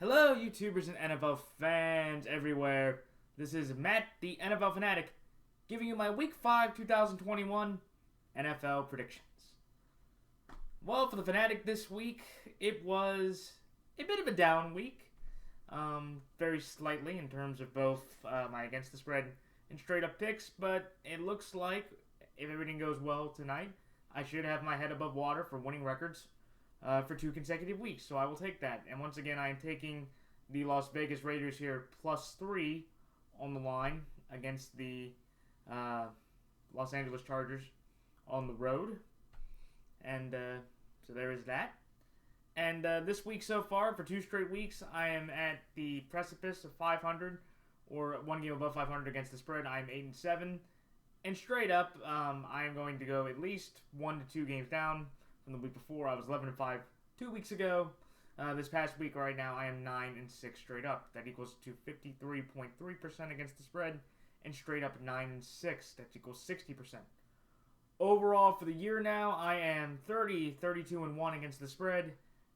Hello, YouTubers and NFL fans everywhere. This is Matt, the NFL Fanatic, giving you my Week 5 2021 NFL predictions. Well, for the Fanatic this week, it was a bit of a down week. Very slightly in terms of both my against the spread and straight up picks, but it looks like if everything goes well tonight, I should have my head above water for winning records for 2 consecutive weeks, so I will take that. And once again, I am taking the Las Vegas Raiders here +3 on the line against the Los Angeles Chargers on the road. And so there is that. And this week so far, for 2 straight weeks, I am at the precipice of 500, or 1 game above 500 against the spread. I am 8-7. And straight up, I am going to go at least 1 to 2 games down from the week before. I was 11-5 2 weeks ago. This past week right now, I am 9-6 straight up. That equals to 53.3% against the spread. And straight up 9-6. That equals 60%. Overall, for the year now, I am 32-1 against the spread.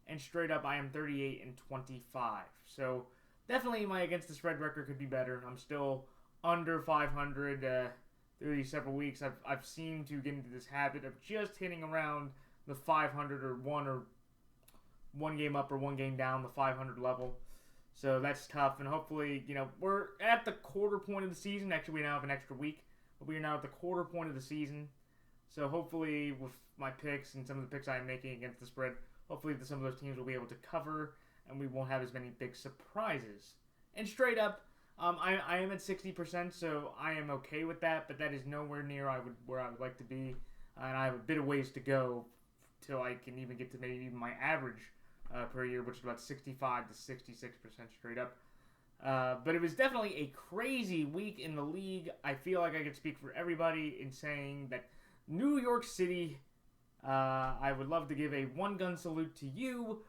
And straight up, I am 38-25. So, definitely my against the spread record could be better. I'm still under 500 through these several weeks. I've seemed to get into this habit of just hitting around the 500 or one game up or 1 game down the 500 level. So that's tough. And hopefully, we're at the quarter point of the season. Actually, we now have an extra week. But we are now at the quarter point of the season. So hopefully, with my picks and some of the picks I'm making against the spread, hopefully some of those teams will be able to cover and we won't have as many big surprises. And straight up, I am at 60%, so I am okay with that. But that is nowhere near where I would like to be. And I have a bit of ways to go till I can even get to maybe even my average per year, which is about 65 to 66% straight up. But it was definitely a crazy week in the league. I feel like I could speak for everybody in saying that New York City, I would love to give a one-gun salute to you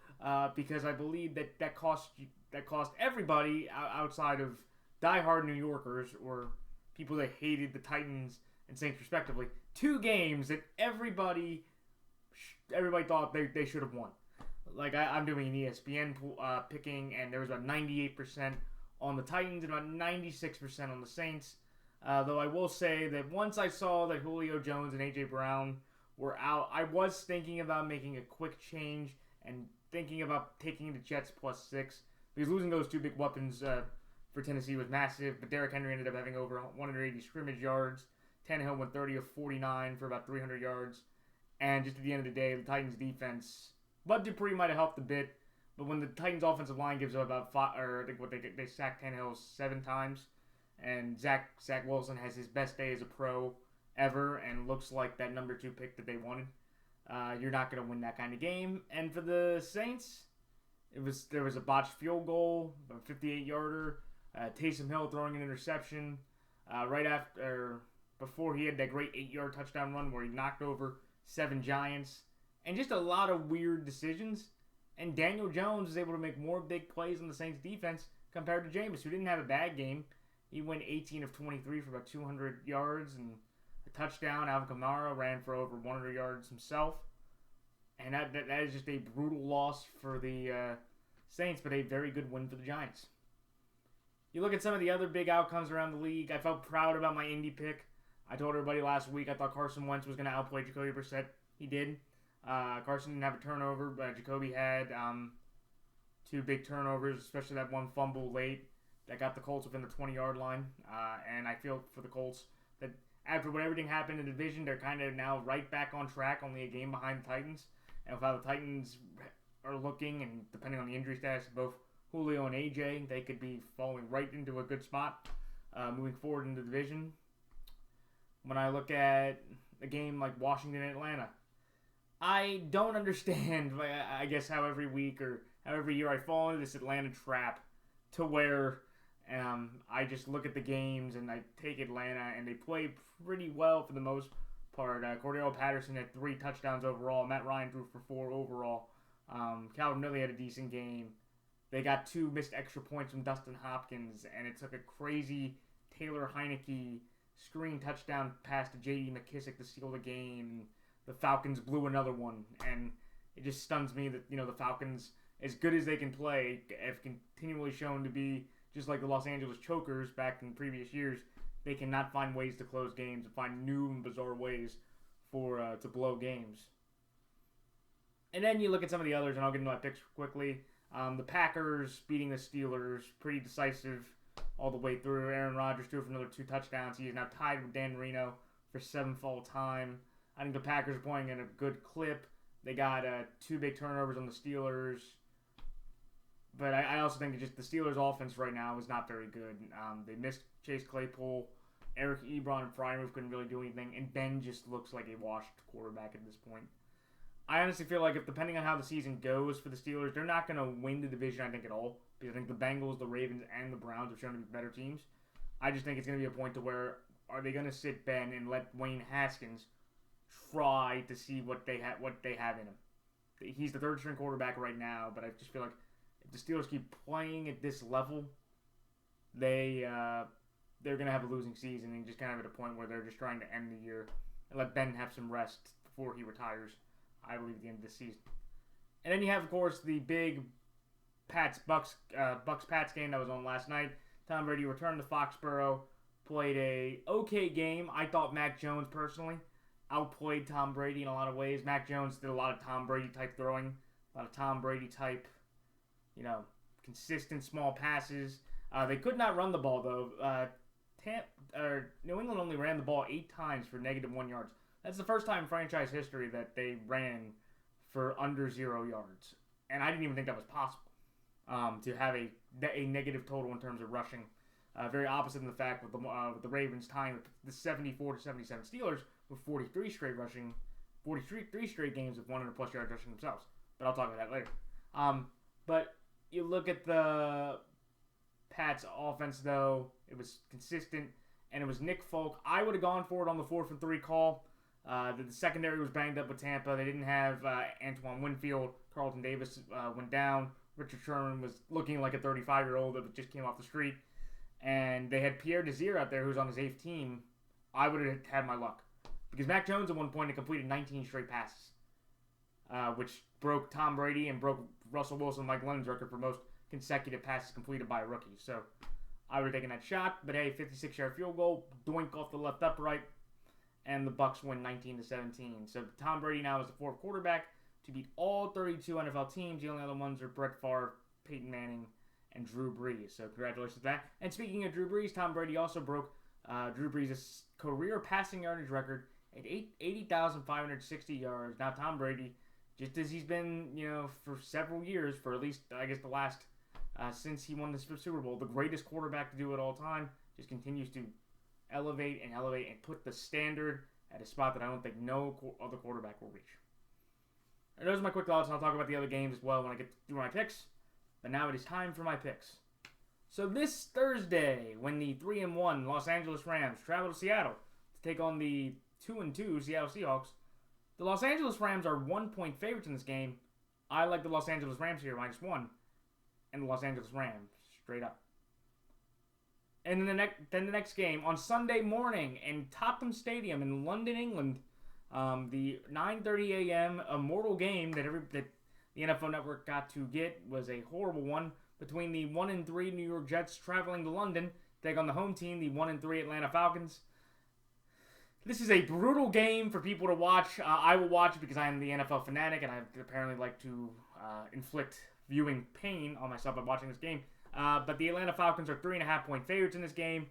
because I believe that cost everybody outside of diehard New Yorkers or people that hated the Titans and Saints respectively 2 games that everybody thought they should have won. Like I'm doing an ESPN picking, and there was about 98% on the Titans and about 96% on the Saints. Though I will say that once I saw that Julio Jones and A.J. Brown were out, I was thinking about making a quick change and thinking about taking the Jets +6 because losing those 2 big weapons for Tennessee was massive. But Derrick Henry ended up having over 180 scrimmage yards. Tannehill went 30 of 49 for about 300 yards. And just at the end of the day, the Titans' defense, Bud Dupree might have helped a bit, but when the Titans' offensive line gives up about 5, or I think they sacked Tannehill 7 times, and Zach Wilson has his best day as a pro ever, and looks like that number 2 pick that they wanted. You're not going to win that kind of game. And for the Saints, there was a botched field goal, a 58-yarder, Taysom Hill throwing an interception right after, before he had that great 8-yard touchdown run where he knocked over 7 Giants, and just a lot of weird decisions. And Daniel Jones was able to make more big plays on the Saints defense compared to Jameis, who didn't have a bad game. He went 18 of 23 for about 200 yards and a touchdown. Alvin Kamara ran for over 100 yards himself. And that is just a brutal loss for the Saints, but a very good win for the Giants. You look at some of the other big outcomes around the league. I felt proud about my Indy pick. I told everybody last week I thought Carson Wentz was going to outplay Jacoby Brissett. He did. Carson didn't have a turnover, but Jacoby had 2 big turnovers, especially that one fumble late that got the Colts within the 20-yard line. And I feel for the Colts that after what everything happened in the division, they're kind of now right back on track, only a game behind the Titans. And with how the Titans are looking, and depending on the injury status of both Julio and AJ, they could be falling right into a good spot moving forward in the division. When I look at a game like Washington and Atlanta, I don't understand, I guess, how every week or how every year I fall into this Atlanta trap to where I just look at the games and I take Atlanta and they play pretty well for the most part. Cordell Patterson had 3 touchdowns overall. Matt Ryan threw for 4 overall. Calvin Ridley had a decent game. They got 2 missed extra points from Dustin Hopkins, and it took a crazy Taylor Heineke screen touchdown pass to J.D. McKissick to seal the game. The Falcons blew another one, and it just stuns me that the Falcons as good as they can play, have continually shown to be just like the Los Angeles Chokers back in previous years. They cannot find ways to close games and find new and bizarre ways to blow games. And then you look at some of the others, and I'll get into my picks quickly. The Packers beating the Steelers, pretty decisive all the way through. Aaron Rodgers threw for another 2 touchdowns. He is now tied with Dan Marino for 7th all time. I think the Packers are playing in a good clip. They got 2 big turnovers on the Steelers. But I also think just the Steelers' offense right now is not very good. They missed Chase Claypool. Eric Ebron and Freiermuth couldn't really do anything. And Ben just looks like a washed quarterback at this point. I honestly feel like depending on how the season goes for the Steelers, they're not going to win the division, I think, at all. Because I think the Bengals, the Ravens, and the Browns have shown to be better teams. I just think it's going to be a point to where are they going to sit Ben and let Wayne Haskins try to see what they have in him. He's the 3rd string quarterback right now, but I just feel like if the Steelers keep playing at this level, they're going to have a losing season and just kind of at a point where they're just trying to end the year and let Ben have some rest before he retires, I believe, at the end of the season. And then you have, of course, the big Bucks-Pats game that was on last night. Tom Brady returned to Foxborough, played a okay game. I thought Mac Jones, personally, outplayed Tom Brady in a lot of ways. Mac Jones did a lot of Tom Brady-type throwing, a lot of Tom Brady-type, consistent small passes. They could not run the ball, though. New England only ran the ball 8 times for -1 yards. That's the first time in franchise history that they ran for under 0 yards. And I didn't even think that was possible, to have a negative total in terms of rushing. Very opposite in the fact with the Ravens tying the 74-77 Steelers with 43 straight games with 100+ yards rushing themselves. But I'll talk about that later. But you look at the Pats offense, though, it was consistent, and it was Nick Folk. I would have gone for it on the 4th and 3 call. The secondary was banged up with Tampa. They didn't have Antoine Winfield. Carlton Davis went down. Richard Sherman was looking like a 35-year-old that just came off the street. And they had Pierre Desir out there who's on his 8th team. I would have had my luck. Because Mac Jones at one point had completed 19 straight passes, which broke Tom Brady and broke Russell Wilson and Mike Lennon's record for most consecutive passes completed by a rookie. So I would have taken that shot. But hey, 56-yard field goal, doink off the left upright, and the Bucks win 19-17. So Tom Brady now is the 4th quarterback to beat all 32 NFL teams. The only other ones are Brett Favre, Peyton Manning, and Drew Brees. So congratulations to that. And speaking of Drew Brees, Tom Brady also broke Drew Brees' career passing yardage record at 80,560 yards. Now Tom Brady, just as he's been, for several years, for at least, I guess, the last, since he won the Super Bowl, the greatest quarterback to do it all time, just continues to elevate and put the standard at a spot that I don't think no other quarterback will reach. And those are my quick thoughts, and I'll talk about the other games as well when I get through my picks. But now it is time for my picks. So this Thursday, when the 3-1 Los Angeles Rams travel to Seattle to take on the 2-2 Seattle Seahawks, the Los Angeles Rams are 1-point favorites in this game. I like the Los Angeles Rams here, -1, and the Los Angeles Rams straight up. And then the next game on Sunday morning in Tottenham Stadium in London, England, the 9:30 a.m. immortal game that the NFL Network got to get was a horrible one between the 1-3 New York Jets traveling to London to take on the home team, the 1-3 Atlanta Falcons. This is a brutal game for people to watch. I will watch it because I am the NFL fanatic, and I apparently like to inflict viewing pain on myself by watching this game. But the Atlanta Falcons are 3.5-point favorites in this game.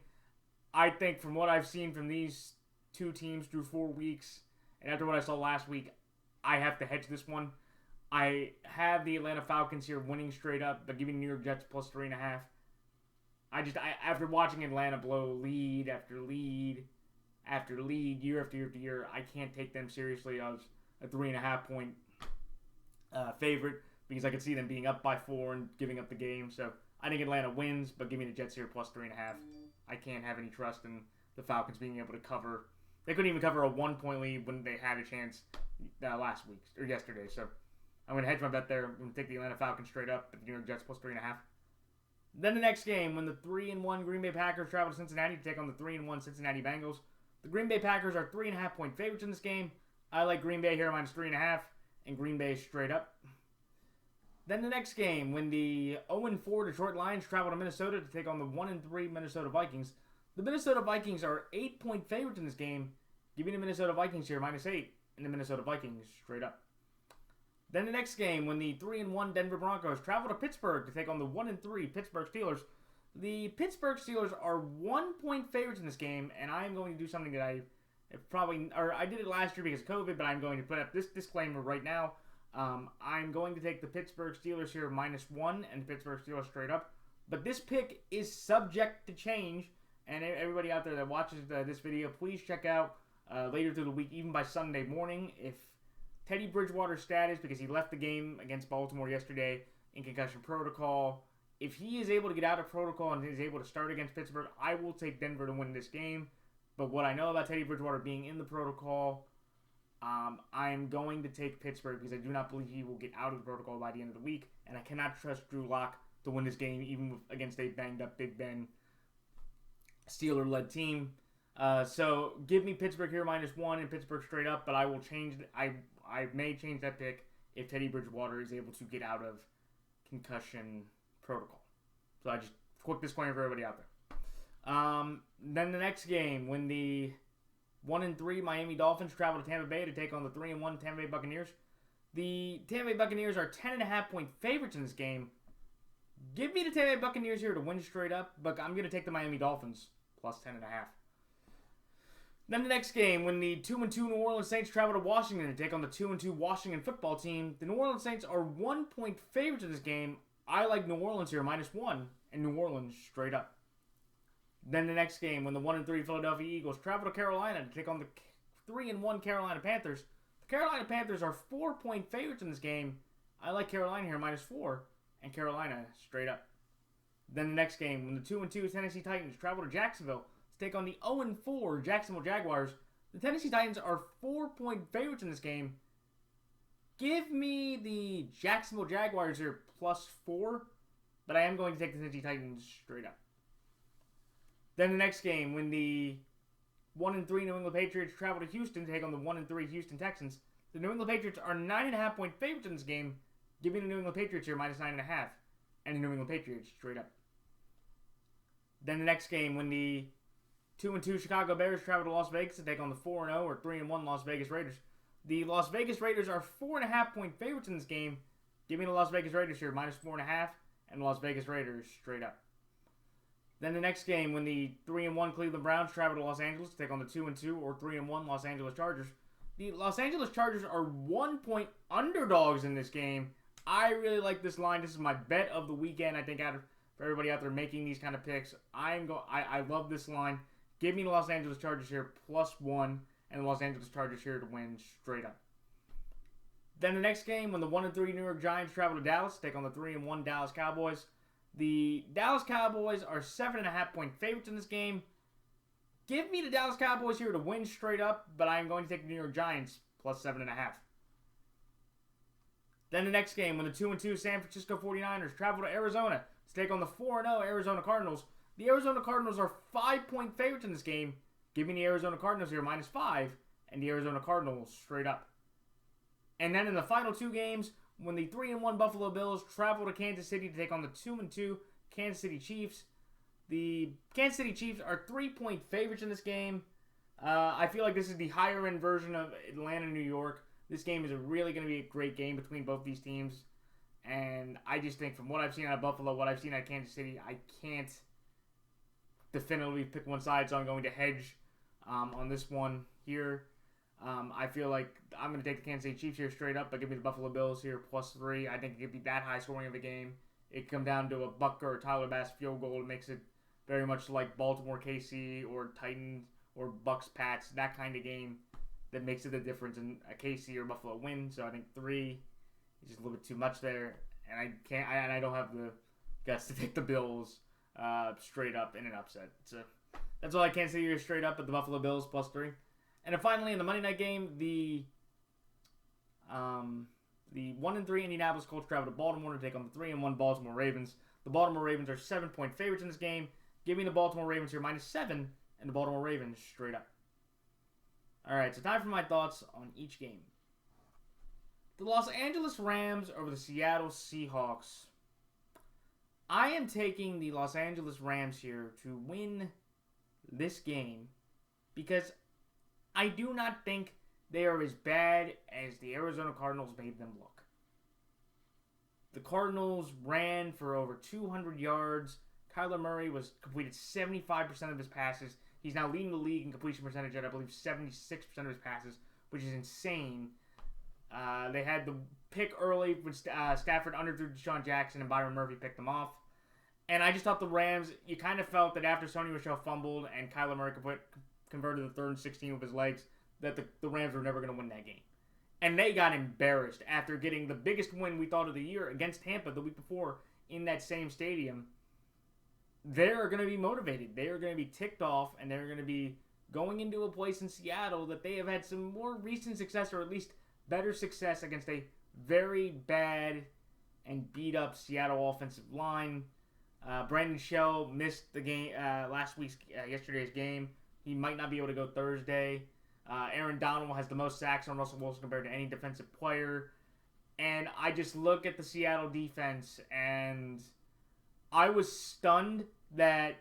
I think from what I've seen from these two teams through 4 weeks, and after what I saw last week, I have to hedge this one. I have the Atlanta Falcons here winning straight up, but giving New York Jets plus 3.5. After watching Atlanta blow lead after lead after lead, year after year after year, I can't take them seriously as a 3.5-point favorite because I could see them being up by 4 and giving up the game. So I think Atlanta wins, but give me the Jets here plus 3.5. I can't have any trust in the Falcons being able to cover. They couldn't even cover a 1-point lead when they had a chance last week or yesterday. So I'm going to hedge my bet there. I'm going to take the Atlanta Falcons straight up, but the New York Jets plus 3.5. Then the next game, when the 3-1 Green Bay Packers travel to Cincinnati to take on the 3-1 Cincinnati Bengals. The Green Bay Packers are 3.5-point favorites in this game. I like Green Bay here minus 3.5, and Green Bay straight up. Then the next game, when the 0-4 Detroit Lions travel to Minnesota to take on the 1-3 Minnesota Vikings. The Minnesota Vikings are 8-point favorites in this game. Give me the Minnesota Vikings here, -8, and the Minnesota Vikings straight up. Then the next game, when the 3-1 Denver Broncos travel to Pittsburgh to take on the 1-3 Pittsburgh Steelers. The Pittsburgh Steelers are 1-point favorites in this game, and I am going to do something that I did it last year because of COVID, but I'm going to put up this disclaimer right now. I'm going to take the Pittsburgh Steelers here -1 and the Pittsburgh Steelers straight up. But this pick is subject to change, and everybody out there that watches this video, please check out later through the week, even by Sunday morning, if Teddy Bridgewater's status, because he left the game against Baltimore yesterday in concussion protocol. If he is able to get out of protocol and is able to start against Pittsburgh, I will take Denver to win this game. But what I know about Teddy Bridgewater being in the protocol, I am going to take Pittsburgh because I do not believe he will get out of the protocol by the end of the week. And I cannot trust Drew Lock to win this game, even against a banged-up Big Ben Steeler-led team. So give me Pittsburgh here -1 and Pittsburgh straight up, but I will change. I may change that pick if Teddy Bridgewater is able to get out of concussion protocol. So I just quick disclaimer for everybody out there. Then the next game, when the 1-3 Miami Dolphins travel to Tampa Bay to take on the 3-1 Tampa Bay Buccaneers. The Tampa Bay Buccaneers are 10.5-point favorites in this game. Give me the Tampa Bay Buccaneers here to win straight up, but I'm going to take the Miami Dolphins +10.5. Then the next game, when the 2-2 New Orleans Saints travel to Washington to take on the 2-2 Washington football team. The New Orleans Saints are 1-point favorites in this game. I like New Orleans here -1 and New Orleans straight up. Then the next game, when the 1-3 Philadelphia Eagles travel to Carolina to take on the 3-1 Carolina Panthers. The Carolina Panthers are 4-point favorites in this game. I like Carolina here -4 and Carolina straight up. Then the next game, when the 2-2 Tennessee Titans travel to Jacksonville to take on the 0-4 Jacksonville Jaguars. The Tennessee Titans are 4-point favorites in this game. Give me the Jacksonville Jaguars here +4, but I am going to take the Tennessee Titans straight up. Then the next game, when the 1-3 New England Patriots travel to Houston to take on the 1-3 Houston Texans. The New England Patriots are 9.5-point favorites in this game. Give me the New England Patriots here -9.5, and the New England Patriots straight up. Then the next game, when the 2-2 Chicago Bears travel to Las Vegas to take on the 4-0 or 3-1 Las Vegas Raiders. The Las Vegas Raiders are 4.5-point favorites in this game. Give me the Las Vegas Raiders here -4.5, and the Las Vegas Raiders straight up. Then the next game, when the 3-1 Cleveland Browns travel to Los Angeles to take on the 2-2 or 3-1 Los Angeles Chargers. The Los Angeles Chargers are 1-point underdogs in this game. I really like this line. This is my bet of the weekend. I think for everybody out there making these kind of picks, I love this line. Give me the Los Angeles Chargers here +1 and the Los Angeles Chargers here to win straight up. Then the next game, when the 1-3 New York Giants travel to Dallas to take on the 3-1 Dallas Cowboys. The Dallas Cowboys are 7.5-point favorites in this game. Give me the Dallas Cowboys here to win straight up, but I am going to take the New York Giants +7.5. Then the next game, when the 2-2 San Francisco 49ers travel to Arizona to take on the 4-0 Arizona Cardinals. The Arizona Cardinals are 5-point favorites in this game. Give me the Arizona Cardinals here -5, and the Arizona Cardinals straight up. And then in the final two games, when the 3-1 Buffalo Bills travel to Kansas City to take on the 2-2 Kansas City Chiefs. The Kansas City Chiefs are 3-point favorites in this game. I feel like this is the higher-end version of Atlanta, New York. This game is really going to be a great game between both these teams. And I just think from what I've seen out of Buffalo, what I've seen out of Kansas City, I can't definitively pick one side, so I'm going to hedge on this one here. I feel like I'm going to take the Kansas City Chiefs here straight up, but give me the Buffalo Bills here +3. I think it could be that high scoring of a game. It could come down to a Bucker or Tyler Bass field goal. It makes it very much like Baltimore KC or Titans or Bucks Pats, that kind of game that makes it the difference in a KC or Buffalo win. So I think 3 is just a little bit too much there, and I don't have the guts to take the Bills straight up in an upset. So that's all I can say here straight up at the Buffalo Bills +3. And then finally, in the Monday night game, the 1-3 Indianapolis Colts travel to Baltimore to take on the 3-1 Baltimore Ravens. The Baltimore Ravens are 7-point favorites in this game. Give me the Baltimore Ravens here -7 and the Baltimore Ravens straight up. All right, so time for my thoughts on each game. The Los Angeles Rams over the Seattle Seahawks. I am taking the Los Angeles Rams here to win this game because I do not think they are as bad as the Arizona Cardinals made them look. The Cardinals ran for over 200 yards. Kyler Murray completed 75% of his passes. He's now leading the league in completion percentage at, I believe, 76% of his passes, which is insane. They had the pick early when Stafford underthrew Deshaun Jackson and Byron Murphy picked them off. And I just thought the Rams, you kind of felt that after Sony Michel fumbled and Kyler Murray converted the 3rd and 16 with his legs, that the Rams were never going to win that game. And they got embarrassed after getting the biggest win we thought of the year against Tampa the week before in that same stadium. They're going to be motivated. They are going to be ticked off, and they're going to be going into a place in Seattle that they have had some more recent success, or at least better success, against a very bad and beat-up Seattle offensive line. Brandon Shell missed the game yesterday's game. He might not be able to go Thursday. Aaron Donald has the most sacks on Russell Wilson compared to any defensive player. And I just look at the Seattle defense, and I was stunned that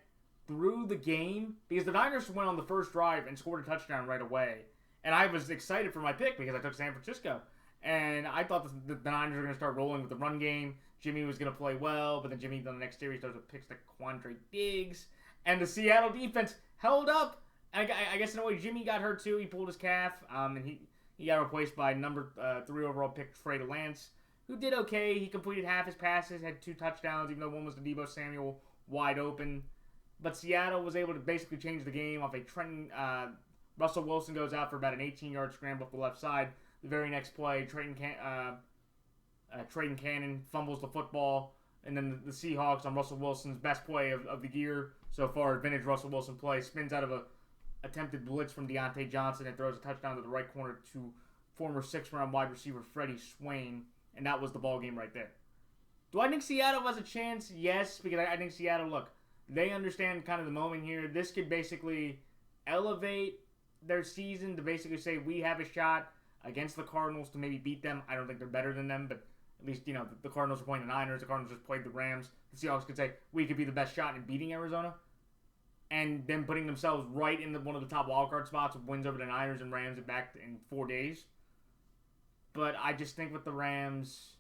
through the game, because the Niners went on the first drive and scored a touchdown right away. And I was excited for my pick because I took San Francisco. And I thought the Niners were going to start rolling with the run game. Jimmy was going to play well, but then Jimmy, on the next series, throws a picks to Quandre Diggs. And the Seattle defense held up. And I guess in a way, Jimmy got hurt too. He pulled his calf, and he got replaced by number 3 overall pick Trey Lance, who did okay. He completed half his passes, had 2 touchdowns, even though one was to Deebo Samuel wide open. But Seattle was able to basically change the game off a trending. Russell Wilson goes out for about an 18-yard scramble up the left side. The very next play, Trayton Cannon fumbles the football, and then the Seahawks on Russell Wilson's best play of the year so far, vintage Russell Wilson play, spins out of a attempted blitz from Deontay Johnson and throws a touchdown to the right corner to former 6th-round wide receiver Freddie Swain, and that was the ball game right there. Do I think Seattle has a chance? Yes, because I think Seattle, look, they understand kind of the moment here. This could basically elevate their season to basically say we have a shot against the Cardinals to maybe beat them. I don't think they're better than them, but at least, the Cardinals are playing the Niners. The Cardinals just played the Rams. The Seahawks could say we could be the best shot in beating Arizona, and then putting themselves right in one of the top wildcard spots with wins over the Niners and Rams back in 4 days. But I just think with the Rams,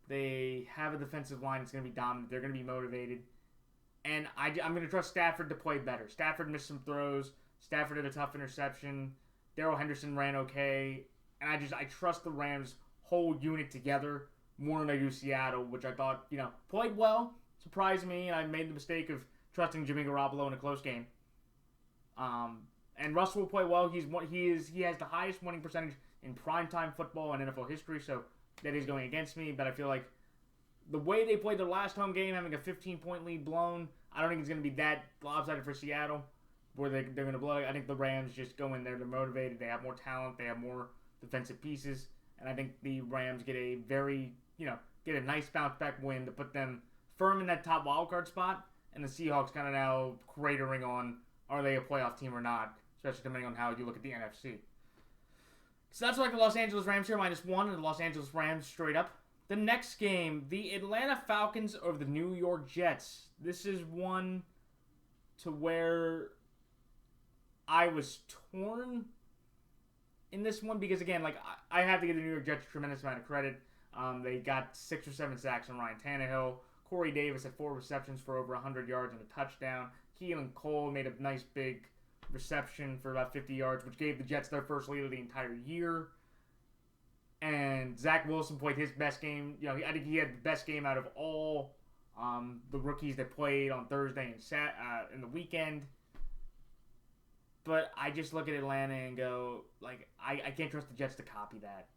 they have a defensive line that's going to be dominant. They're going to be motivated. And I'm going to trust Stafford to play better. Stafford missed some throws. Stafford had a tough interception. Darrell Henderson ran okay. And I trust the Rams' whole unit together more than I do Seattle, which I thought, played well, surprised me, and I made the mistake of trusting Jimmy Garoppolo in a close game. And Russell will play well. He has the highest winning percentage in primetime football in NFL history, so that is going against me. But I feel like the way they played their last home game, having a 15-point lead blown, I don't think it's going to be that lopsided for Seattle, where they're going to blow it. I think the Rams just go in there. They're motivated. They have more talent. They have more defensive pieces. And I think the Rams get a nice bounce-back win to put them firm in that top wildcard spot. And the Seahawks kind of now cratering on, are they a playoff team or not, especially depending on how you look at the NFC. So that's like the Los Angeles Rams here, -1, and the Los Angeles Rams straight up. The next game, the Atlanta Falcons over the New York Jets. This is one to where I was torn in this one because, again, I have to give the New York Jets a tremendous amount of credit. They got 6 or 7 sacks on Ryan Tannehill. Corey Davis had 4 receptions for over 100 yards and a touchdown. Keelan Cole made a nice big reception for about 50 yards, which gave the Jets their first lead of the entire year. And Zach Wilson played his best game. I think he had the best game out of all the rookies that played on Thursday and in the weekend. But I just look at Atlanta and go, I can't trust the Jets to copy that.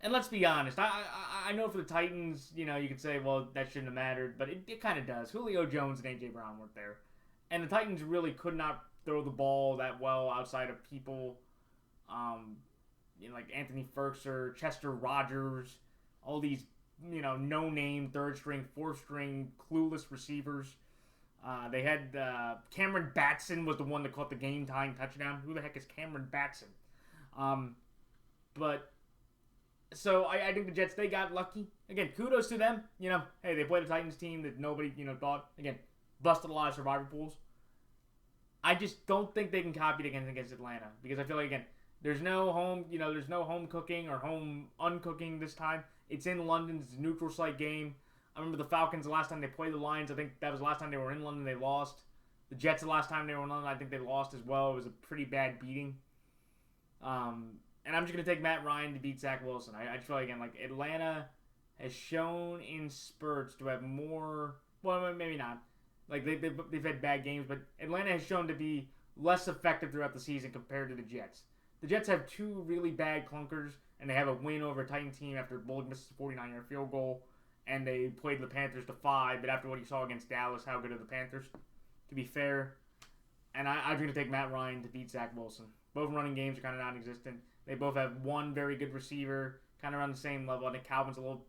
And let's be honest, I know for the Titans, you could say, well, that shouldn't have mattered, but it kind of does. Julio Jones and A.J. Brown weren't there. And the Titans really could not throw the ball that well outside of people, like Anthony Ferguson, Chester Rogers, all these, no-name, third-string, fourth-string, clueless receivers. They had Cameron Batson was the one that caught the game-tying touchdown. Who the heck is Cameron Batson? But So I think the Jets, they got lucky. Again, kudos to them. Hey, they played a Titans team that nobody, thought. Again, busted a lot of survivor pools. I just don't think they can copy it against Atlanta. Because I feel like, again, there's no home cooking or home uncooking this time. It's in London. It's a neutral site game. I remember the Falcons the last time they played the Lions. I think that was the last time they were in London. They lost. The Jets the last time they were in London, I think they lost as well. It was a pretty bad beating. And I'm just going to take Matt Ryan to beat Zach Wilson. I just feel like, again, like Atlanta has shown in spurts to have more, well, maybe not. Like they've had bad games, but Atlanta has shown to be less effective throughout the season compared to the Jets. The Jets have two really bad clunkers, and they have a win over a Titan team after Bullock misses a 49-yard field goal, and they played the Panthers to 5, but after what you saw against Dallas, how good are the Panthers? To be fair, and I'm going to take Matt Ryan to beat Zach Wilson. Both running games are kind of non-existent. They both have one very good receiver, kind of around the same level. I think Calvin's a little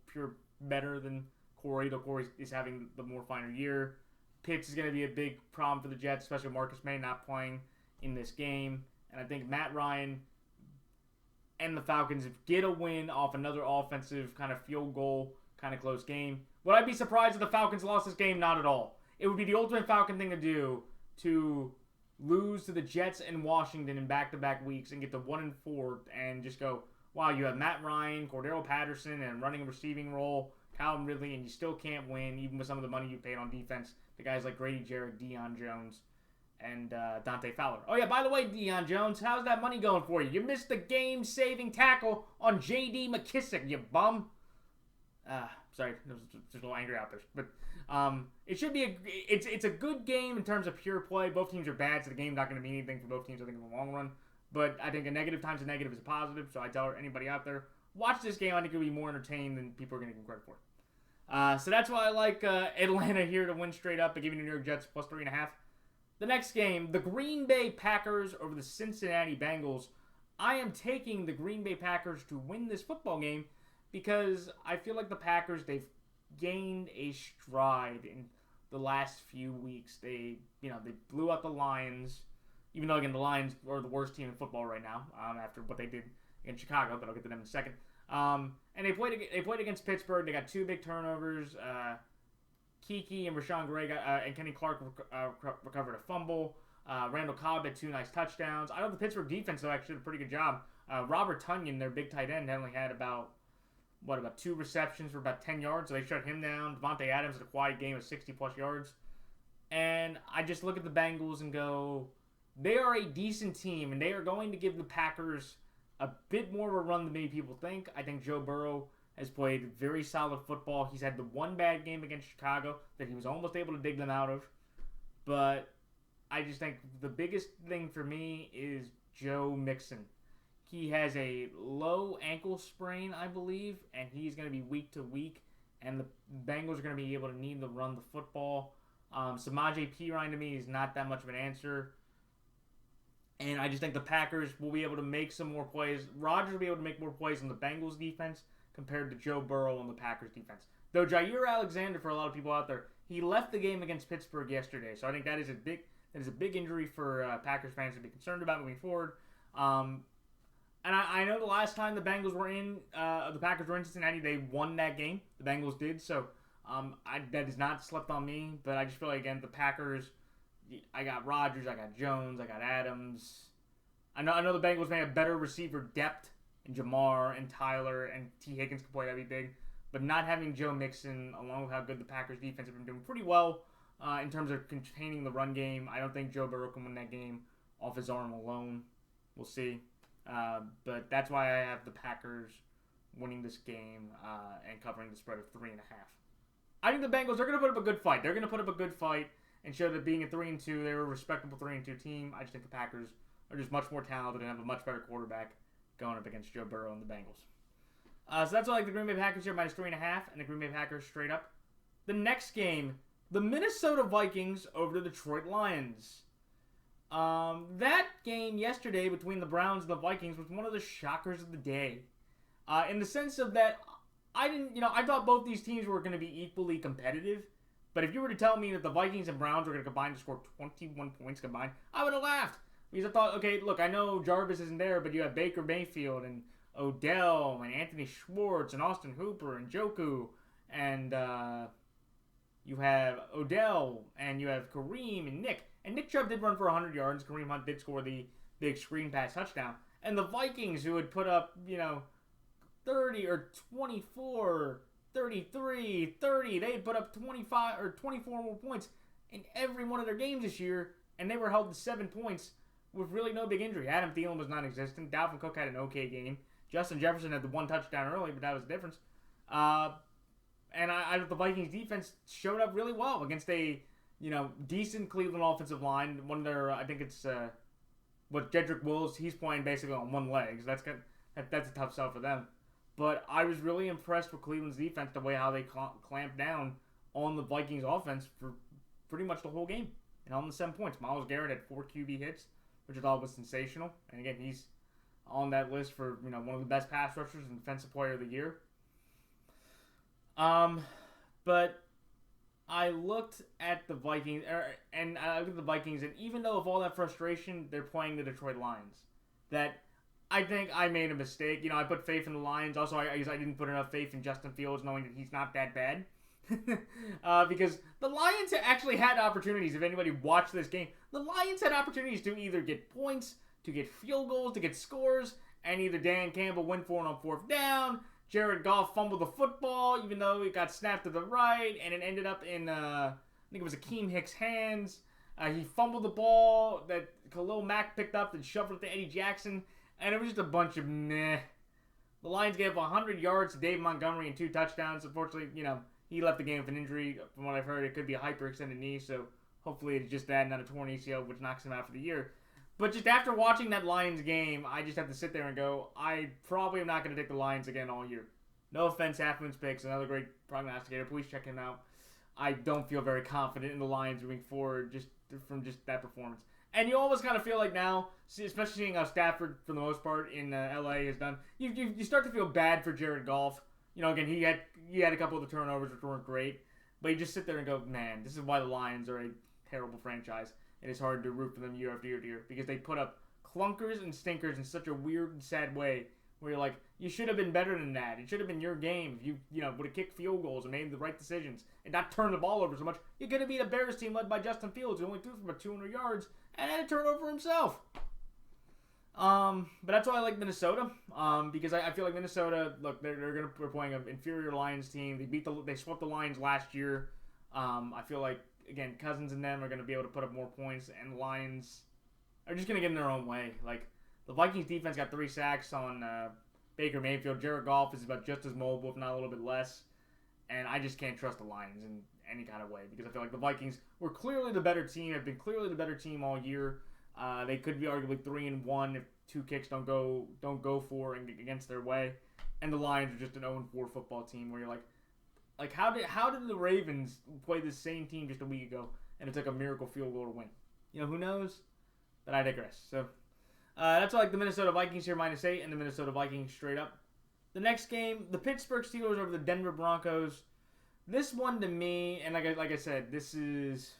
better than Corey, though Corey is having the more finer year. Pitts is going to be a big problem for the Jets, especially with Marcus May not playing in this game. And I think Matt Ryan and the Falcons get a win off another offensive kind of field goal, kind of close game. Would I be surprised if the Falcons lost this game? Not at all. It would be the ultimate Falcon thing to do to lose to the Jets and Washington in back-to-back weeks and get to 1-4 and just go, wow, you have Matt Ryan, Cordero Patterson, and running a receiving role, Calvin Ridley, and you still can't win, even with some of the money you paid on defense to guys like Grady Jarrett, Deion Jones, and Dante Fowler. Oh, yeah, by the way, Deion Jones, how's that money going for you? You missed the game-saving tackle on J.D. McKissick, you bum. Sorry, there's a little angry out there. But it should be it's a good game in terms of pure play. Both teams are bad, so the game's not going to mean anything for both teams, I think, in the long run. But I think a negative times a negative is a positive, so I tell anybody out there, watch this game. I think it'll be more entertaining than people are going to give credit for. So that's why I like Atlanta here to win straight up and giving the New York Jets plus 3.5. The next game, the Green Bay Packers over the Cincinnati Bengals. I am taking the Green Bay Packers to win this football game because I feel like the Packers, they've gained a stride in the last few weeks. They blew out the Lions, even though, again, the Lions are the worst team in football right now after what they did in Chicago, but I'll get to them in a second. And they played against Pittsburgh. They got two big turnovers. Kiki and Rashawn Gray and Kenny Clark recovered a fumble. Randall Cobb had two nice touchdowns. I know the Pittsburgh defense, though, actually did a pretty good job. Robert Tonyan, their big tight end, only had about 2 receptions for about 10 yards, so they shut him down. Devontae Adams had a quiet game of 60-plus yards. And I just look at the Bengals and go, they are a decent team, and they are going to give the Packers a bit more of a run than many people think. I think Joe Burrow has played very solid football. He's had the one bad game against Chicago that he was almost able to dig them out of. But I just think the biggest thing for me is Joe Mixon. He has a low ankle sprain, I believe, and he's going to be week to week. And the Bengals are going to be able to need to run the football. Samaje Perine to me is not that much of an answer. And I just think the Packers will be able to make some more plays. Rodgers will be able to make more plays on the Bengals defense compared to Joe Burrow on the Packers defense. Though Jair Alexander, for a lot of people out there, he left the game against Pittsburgh yesterday. So I think that is a big injury for Packers fans to be concerned about moving forward. And I know the last time the Packers were in Cincinnati, they won that game. The Bengals did. So that has not slept on me. But I just feel like, again, the Packers, I got Rodgers, I got Jones, I got Adams. I know the Bengals may have better receiver depth in Jamar and Tyler, and T. Higgins can play, that'd be big. But not having Joe Mixon, along with how good the Packers defense have been doing pretty well in terms of containing the run game, I don't think Joe Burrow can win that game off his arm alone. We'll see. But that's why I have the Packers winning this game and covering the spread of 3.5. I think the Bengals are going to put up a good fight. They're going to put up a good fight and show that being a 3-2, they're a respectable 3-2 team. I just think the Packers are just much more talented and have a much better quarterback going up against Joe Burrow and the Bengals. So that's why I like the Green Bay Packers here, minus 3.5, and the Green Bay Packers straight up. The next game, the Minnesota Vikings over the Detroit Lions. That game yesterday between the Browns and the Vikings was one of the shockers of the day. In the sense of that, I thought both these teams were going to be equally competitive. But if you were to tell me that the Vikings and Browns were going to combine to score 21 points combined, I would have laughed. Because I thought, okay, look, I know Jarvis isn't there, but you have Baker Mayfield and Odell and Anthony Schwartz and Austin Hooper and Joku and you have Odell and you have Kareem and Nick. And Nick Chubb did run for 100 yards. Kareem Hunt did score the big screen pass touchdown. And the Vikings, who had put up, 30 or 24, 33, 30, they had put up 25 or 24 more points in every one of their games this year. And they were held to 7 points with really no big injury. Adam Thielen was non-existent. Dalvin Cook had an okay game. Justin Jefferson had the one touchdown early, but that was the difference. And the Vikings defense showed up really well against a, decent Cleveland offensive line. One of their, I think it's, Jedrick Wills, he's playing basically on one leg, so that's a tough sell for them. But I was really impressed with Cleveland's defense, the way how they clamped down on the Vikings offense for pretty much the whole game. And on the 7 points, Myles Garrett had 4 QB hits, which I thought was sensational. And again, he's on that list for, one of the best pass rushers and defensive player of the year. But I looked at the Vikings, and even though of all that frustration, they're playing the Detroit Lions. That I think I made a mistake. I put faith in the Lions. Also, I didn't put enough faith in Justin Fields, knowing that he's not that bad. Because the Lions actually had opportunities. If anybody watched this game, the Lions had opportunities to either get points, to get field goals, to get scores, and either Dan Campbell went for it on 4th down. Jared Goff fumbled the football, even though it got snapped to the right, and it ended up in, I think it was Akeem Hicks' hands. He fumbled the ball that Khalil Mack picked up and shoved it to Eddie Jackson, and it was just a bunch of meh. The Lions gave 100 yards to Dave Montgomery and 2 touchdowns. Unfortunately, he left the game with an injury. From what I've heard, it could be a hyperextended knee, so hopefully it's just that, not a torn ACL, which knocks him out for the year. But just after watching that Lions game, I just have to sit there and go, I probably am not going to take the Lions again all year. No offense, Halfman's Picks, another great prognosticator. Please check him out. I don't feel very confident in the Lions moving forward just from that performance. And you almost kind of feel like now, especially seeing how Stafford, for the most part, in LA has done, you start to feel bad for Jared Goff. Again, he had a couple of the turnovers which weren't great. But you just sit there and go, man, this is why the Lions are a terrible franchise. And it's hard to root for them year after year after year because they put up clunkers and stinkers in such a weird and sad way where you're like, you should have been better than that. It should have been your game if you would have kicked field goals and made the right decisions and not turned the ball over so much. You're going to beat a Bears team led by Justin Fields who only threw for about 200 yards and had a turnover himself. But that's why I like Minnesota because I feel like Minnesota, look, they're playing an inferior Lions team. They swept the Lions last year. I feel like, again, Cousins and them are going to be able to put up more points, and the Lions are just going to get in their own way. Like, the Vikings defense got 3 sacks on Baker Mayfield. Jared Goff is about just as mobile, if not a little bit less. And I just can't trust the Lions in any kind of way because I feel like the Vikings were clearly the better team, have been clearly the better team all year. They could be arguably 3-1 if 2 kicks don't go for and against their way. And the Lions are just an 0-4 football team where you're like, how did the Ravens play the same team just a week ago and it took a miracle field goal to win? Who knows? But I digress. So that's like the Minnesota Vikings here -8 and the Minnesota Vikings straight up. The next game, the Pittsburgh Steelers over the Denver Broncos. This one to me, and like I said, this is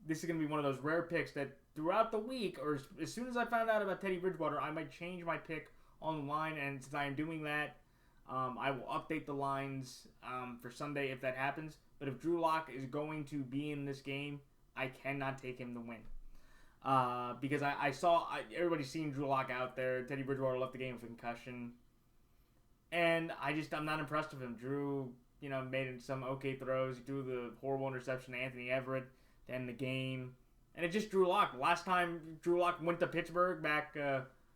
going to be one of those rare picks that throughout the week, or as soon as I found out about Teddy Bridgewater, I might change my pick on the line, and since I am doing that, I will update the lines for Sunday if that happens. But if Drew Lock is going to be in this game, I cannot take him to win. Because I saw everybody's seen Drew Lock out there. Teddy Bridgewater left the game with a concussion. And I'm not impressed with him. Drew, made some okay throws. He threw the horrible interception to Anthony Everett to end the game. And it just Drew Lock. Last time Drew Lock went to Pittsburgh back...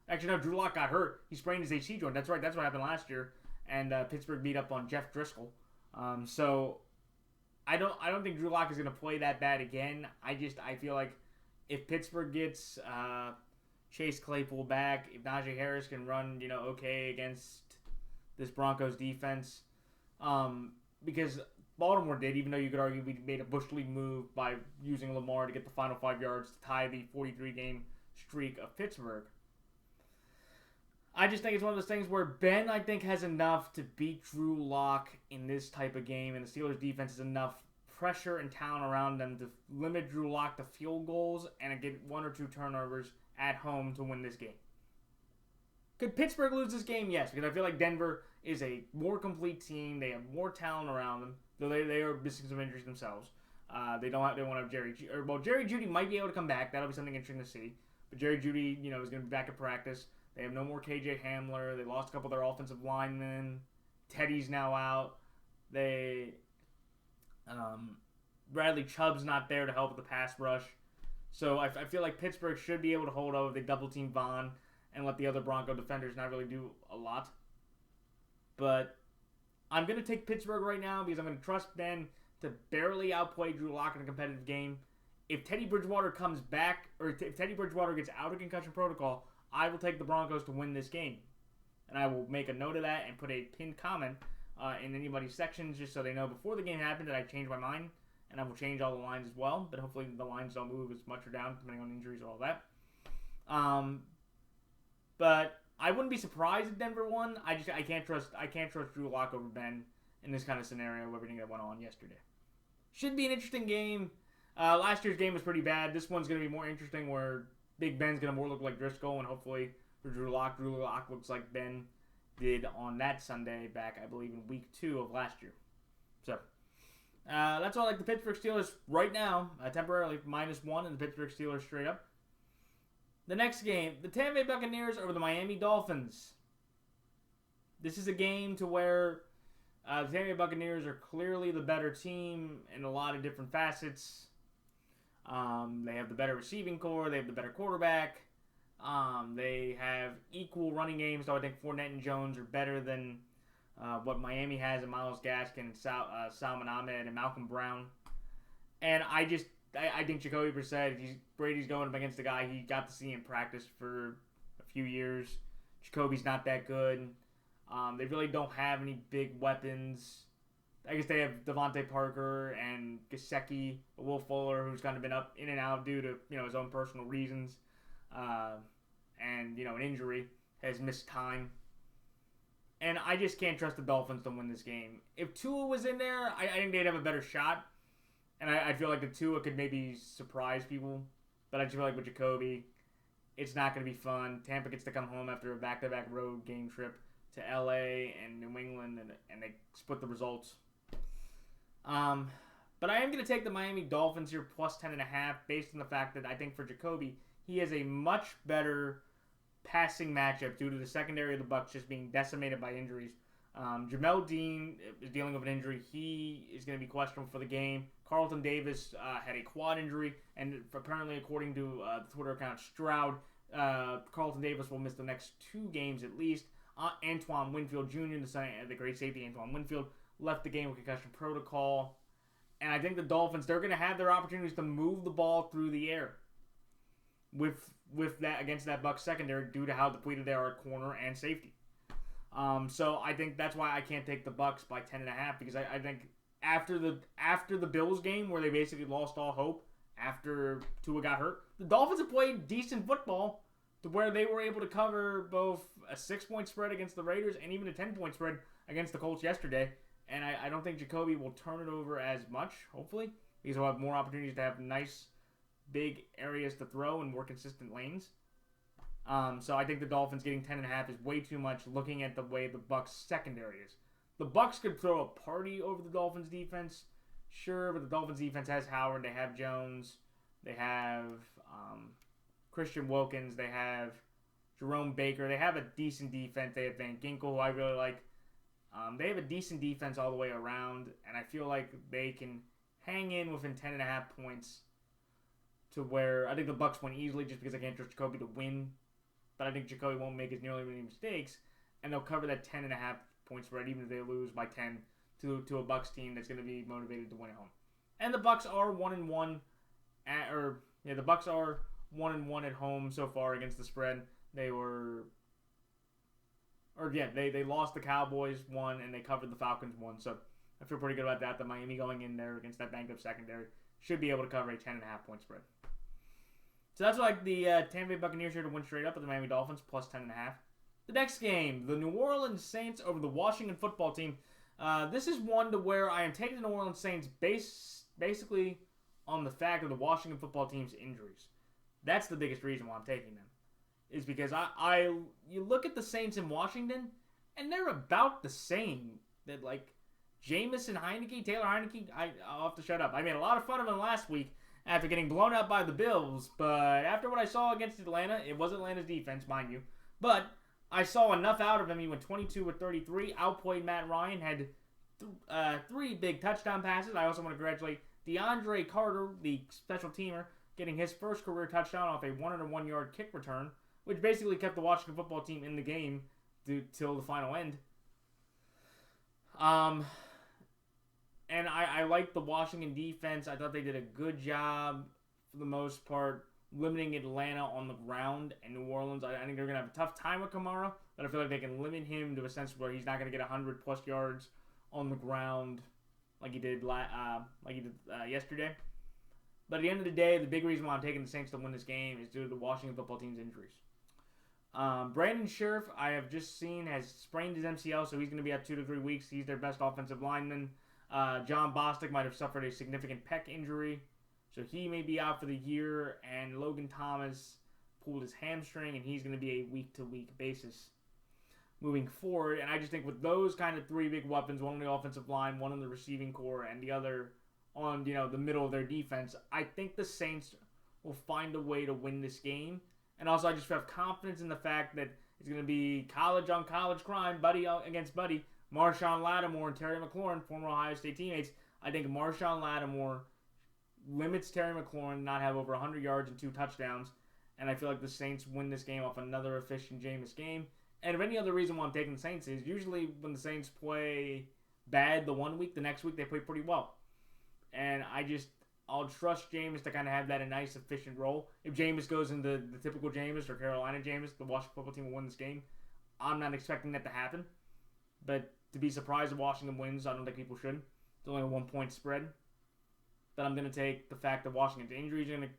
actually, no, Drew Lock got hurt. He sprained his AC joint. That's right. That's what happened last year. And Pittsburgh beat up on Jeff Driscoll. So I don't think Drew Lock is going to play that bad again. I feel like if Pittsburgh gets Chase Claypool back, if Najee Harris can run, okay against this Broncos defense, because Baltimore did, even though you could argue we made a Bush League move by using Lamar to get the final 5 yards to tie the 43-game streak of Pittsburgh. I just think it's one of those things where Ben, I think, has enough to beat Drew Lock in this type of game, and the Steelers' defense has enough pressure and talent around them to limit Drew Lock to field goals and get 1 or 2 turnovers at home to win this game. Could Pittsburgh lose this game? Yes, because I feel like Denver is a more complete team. They have more talent around them, though they are missing some injuries themselves. They won't have Jerry. Jerry Jeudy might be able to come back. That'll be something interesting to see. But Jerry Jeudy, is going to be back at practice. They have no more KJ Hamler. They lost a couple of their offensive linemen. Teddy's now out. Bradley Chubb's not there to help with the pass rush. So I feel like Pittsburgh should be able to hold over. They double team Vaughn and let the other Bronco defenders not really do a lot. But I'm going to take Pittsburgh right now because I'm going to trust Ben to barely outplay Drew Lock in a competitive game. If Teddy Bridgewater comes back, or if Teddy Bridgewater gets out of concussion protocol, I will take the Broncos to win this game. And I will make a note of that and put a pinned comment in anybody's sections just so they know before the game happened that I changed my mind. And I will change all the lines as well. But hopefully the lines don't move as much or down depending on injuries or all that. But I wouldn't be surprised if Denver won. I can't trust Drew Lock over Ben in this kind of scenario with everything that went on yesterday. Should be an interesting game. Last year's game was pretty bad. This one's going to be more interesting where Big Ben's going to more look like Driscoll, and hopefully for Drew Lock looks like Ben did on that Sunday back, I believe, in week 2 of last year. So that's all. Like the Pittsburgh Steelers right now, temporarily -1, and the Pittsburgh Steelers straight up. The next game, the Tampa Bay Buccaneers over the Miami Dolphins. This is a game to where the Tampa Bay Buccaneers are clearly the better team in a lot of different facets. They have the better receiving core. They have the better quarterback. They have equal running games, so I think Fournette and Jones are better than what Miami has in Myles Gaskin, Salman Ahmed, and Malcolm Brown. And I think Jacoby Brissett, Brady's going up against a guy he got to see in practice for a few years. Jacoby's not that good. They really don't have any big weapons. I guess they have Devontae Parker and Gesicki, Will Fuller, who's kind of been up in and out due to his own personal reasons, and an injury, has missed time. And I just can't trust the Dolphins to win this game. If Tua was in there, I think they'd have a better shot. And I feel like the Tua could maybe surprise people. But I just feel like with Jacoby, it's not going to be fun. Tampa gets to come home after a back-to-back road game trip to LA and New England, and they split the results. But I am going to take the Miami Dolphins here plus 10.5 based on the fact that I think for Jacoby, he has a much better passing matchup due to the secondary of the Bucs just being decimated by injuries. Jamel Dean is dealing with an injury. He is going to be questionable for the game. Carlton Davis had a quad injury, and apparently, according to the Twitter account Stroud, Carlton Davis will miss the next 2 games at least. Antoine Winfield Jr., the great safety Antoine Winfield, left the game with concussion protocol. And I think the Dolphins, they're going to have their opportunities to move the ball through the air with that against that Bucs secondary due to how depleted they are at corner and safety. So I think that's why I can't take the Bucs by 10.5 because I think after the Bills game where they basically lost all hope after Tua got hurt, the Dolphins have played decent football to where they were able to cover both a 6-point spread against the Raiders and even a 10-point spread against the Colts yesterday. And I don't think Jacoby will turn it over as much, hopefully, because he'll have more opportunities to have nice, big areas to throw and more consistent lanes. So I think the Dolphins getting 10.5 is way too much looking at the way the Bucs secondary is. The Bucs could throw a party over the Dolphins defense, sure, but the Dolphins defense has Howard, they have Jones, they have Christian Wilkins, they have Jerome Baker, they have a decent defense, they have Van Ginkel, who I really like. They have a decent defense all the way around, and I feel like they can hang in within 10.5 points to where I think the Bucs win easily just because I can't trust Jacoby to win. But I think Jacoby won't make as nearly many mistakes, and they'll cover that 10.5 point spread even if they lose by 10 to a Bucs team that's going to be motivated to win at home. And the Bucs are 1-1 the Bucs are 1-1 at home so far against the spread. They lost the Cowboys 1 and they covered the Falcons 1. So I feel pretty good about that. The Miami going in there against that banged up secondary should be able to cover a 10.5 point spread. So that's like the Tampa Bay Buccaneers here to win straight up with the Miami Dolphins plus 10.5. The next game, the New Orleans Saints over the Washington Football Team. This is one to where I am taking the New Orleans Saints basically on the fact of the Washington Football Team's injuries. That's the biggest reason why I'm taking them. is because you look at the Saints in Washington, and they're about the same. That like Jameis and Heineke, Taylor Heineke, I'll have to shut up. I made a lot of fun of him last week after getting blown out by the Bills, but after what I saw against Atlanta, it was Atlanta's defense, mind you, but I saw enough out of him. He went 22 with 33, outplayed Matt Ryan, had 3 big touchdown passes. I also want to congratulate DeAndre Carter, the special teamer, getting his first career touchdown off a 101-yard kick return, which basically kept the Washington football team in the game till the final end. And I like the Washington defense. I thought they did a good job, for the most part, limiting Atlanta on the ground and New Orleans. I think they're going to have a tough time with Kamara, but I feel like they can limit him to a sense where he's not going to get 100-plus yards on the ground like he did yesterday. But at the end of the day, the big reason why I'm taking the Saints to win this game is due to the Washington football team's injuries. Brandon Scherff, I have just seen, has sprained his MCL, so he's going to be out 2 to 3 weeks. He's their best offensive lineman. John Bostic might have suffered a significant pec injury, so he may be out for the year. And Logan Thomas pulled his hamstring, and he's going to be a week-to-week basis moving forward. And I just think with those kind of 3 big weapons, one on the offensive line, one on the receiving core, and the other on the middle of their defense, I think the Saints will find a way to win this game. And also, I just have confidence in the fact that it's going to be college on college crime, buddy against buddy. Marshawn Lattimore and Terry McLaurin, former Ohio State teammates. I think Marshawn Lattimore limits Terry McLaurin not have over 100 yards and 2 touchdowns. And I feel like the Saints win this game off another efficient Jameis game. And if any other reason why I'm taking the Saints is usually when the Saints play bad the one week, the next week they play pretty well. And I'll trust Jameis to kind of have that a nice, efficient role. If Jameis goes into the typical Jameis or Carolina Jameis, the Washington football team will win this game. I'm not expecting that to happen. But to be surprised if Washington wins, I don't think people should. It's only a 1-point spread. But I'm going to take the fact that Washington's injuries are going to